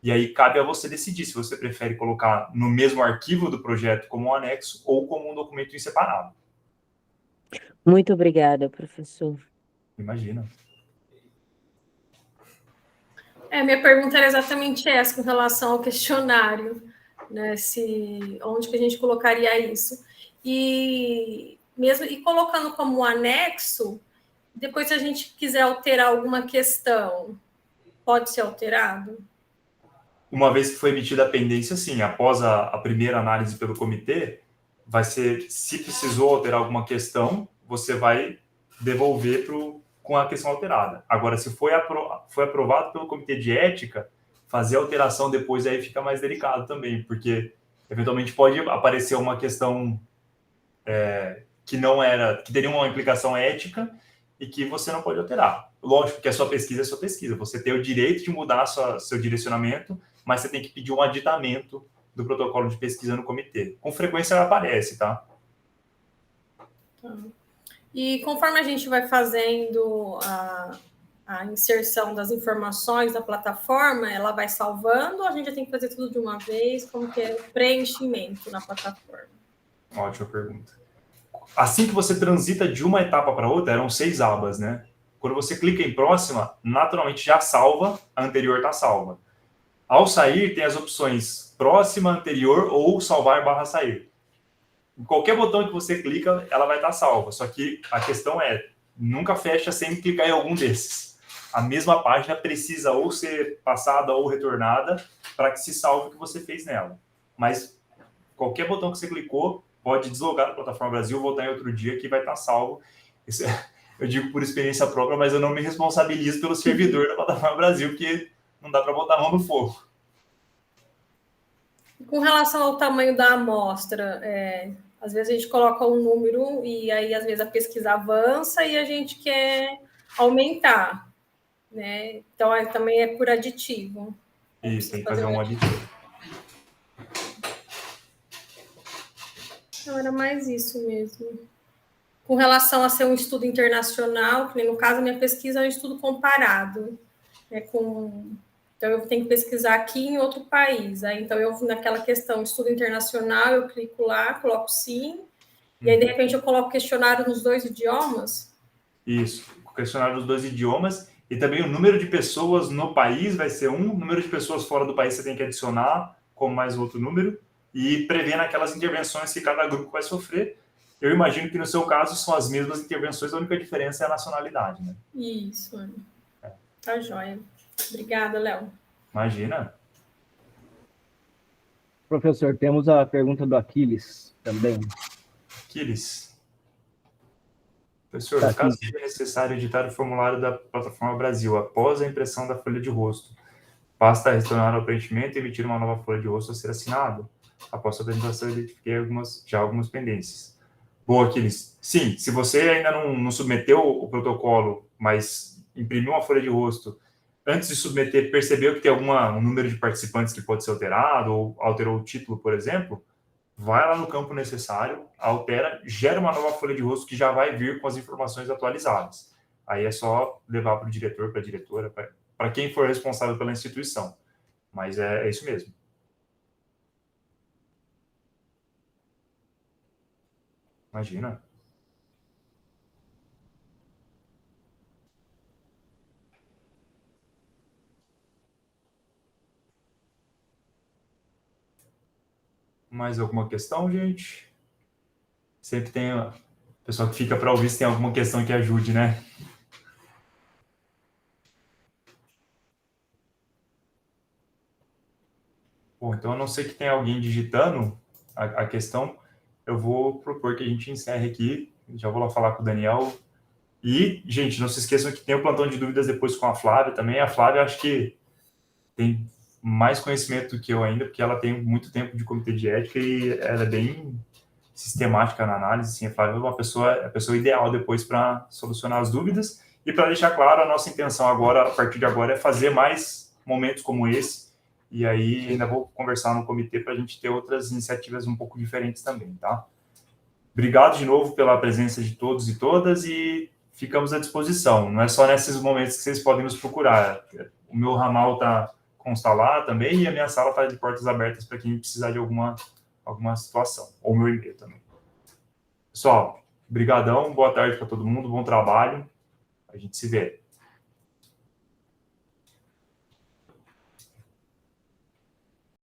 E aí cabe a você decidir se você prefere colocar no mesmo arquivo do projeto como um anexo ou como um documento em separado. Muito obrigada, professor. Imagina. Minha pergunta era exatamente essa, com relação ao questionário, né? Onde que a gente colocaria isso? E colocando como anexo, depois, se a gente quiser alterar alguma questão, pode ser alterado? Uma vez que foi emitida a pendência, sim, após a primeira análise pelo comitê, vai ser, se precisou alterar alguma questão, você vai devolver com a questão alterada. Agora, se foi aprovado pelo comitê de ética, fazer alteração depois aí fica mais delicado também, porque eventualmente pode aparecer uma questão que teria uma implicação ética e que você não pode alterar. Lógico que a sua pesquisa é sua pesquisa, você tem o direito de mudar seu direcionamento, mas você tem que pedir um aditamento do protocolo de pesquisa no comitê. Com frequência ela aparece, tá? E conforme a gente vai fazendo a inserção das informações da plataforma, ela vai salvando ou a gente já tem que fazer tudo de uma vez? Como que é o preenchimento na plataforma? Ótima pergunta. Assim que você transita de uma etapa para outra, eram 6 abas, né? Quando você clica em próxima, naturalmente já salva, a anterior está salva. Ao sair, tem as opções próxima, anterior ou salvar/sair. Em qualquer botão que você clica, ela vai estar salva. Só que a questão nunca fecha sem clicar em algum desses. A mesma página precisa ou ser passada ou retornada para que se salve o que você fez nela. Mas qualquer botão que você clicou, pode deslogar da Plataforma Brasil, voltar em outro dia que vai estar salvo. Isso eu digo por experiência própria, mas eu não me responsabilizo pelo servidor da Plataforma Brasil, porque não dá para botar a mão no fogo. Com relação ao tamanho da amostra, às vezes a gente coloca um número e aí às vezes a pesquisa avança e a gente quer aumentar, né? Então também é por aditivo. Isso, tem que fazer um aditivo. Então era mais isso mesmo. Com relação a ser um estudo internacional, que no caso a minha pesquisa é um estudo comparado, né, então eu tenho que pesquisar aqui em outro país. Aí, então eu naquela questão estudo internacional, eu clico lá, coloco sim, e aí de repente eu coloco questionário nos 2 idiomas. Isso, questionário nos 2 idiomas e também o número de pessoas no país vai ser um, o número de pessoas fora do país você tem que adicionar como mais outro número, e prevendo aquelas intervenções que cada grupo vai sofrer. Eu imagino que no seu caso são as mesmas intervenções, a única diferença é a nacionalidade, né? Isso, Ana. Tá joia. Obrigada, Léo. Imagina. Professor, temos a pergunta do Aquiles também. Aquiles. Professor, Tá, caso aqui. seja necessário editar o formulário da Plataforma Brasil após a impressão da folha de rosto, basta retornar ao preenchimento e emitir uma nova folha de rosto a ser assinado. Após a apresentação, eu identifiquei algumas pendências. Boa, Aquiles. Sim, se você ainda não submeteu o protocolo, mas imprimiu uma folha de rosto, antes de submeter, percebeu que tem um número de participantes que pode ser alterado, ou alterou o título, por exemplo, vai lá no campo necessário, altera, gera uma nova folha de rosto que já vai vir com as informações atualizadas. Aí é só levar para o diretor, para a diretora, para quem for responsável pela instituição. Mas é isso mesmo. Imagina. Mais alguma questão, gente? Sempre tem o pessoal que fica para ouvir se tem alguma questão que ajude, né? Bom, então, a não ser que tenha alguém digitando a questão, eu vou propor que a gente encerre aqui. Já vou lá falar com o Daniel. E, gente, não se esqueçam que tem o plantão de dúvidas depois com a Flávia também. A Flávia, acho que tem mais conhecimento do que eu ainda, porque ela tem muito tempo de comitê de ética e ela é bem sistemática na análise. Assim, a Flávia é a pessoa ideal depois para solucionar as dúvidas. E para deixar claro, a nossa intenção agora, a partir de agora, é fazer mais momentos como esse. E aí ainda vou conversar no comitê para a gente ter outras iniciativas um pouco diferentes também, tá? Obrigado de novo pela presença de todos e todas e ficamos à disposição. Não é só nesses momentos que vocês podem nos procurar. O meu ramal consta lá também e a minha sala está de portas abertas para quem precisar de alguma situação. Ou o meu e-mail também. Pessoal, brigadão, boa tarde para todo mundo, bom trabalho. A gente se vê.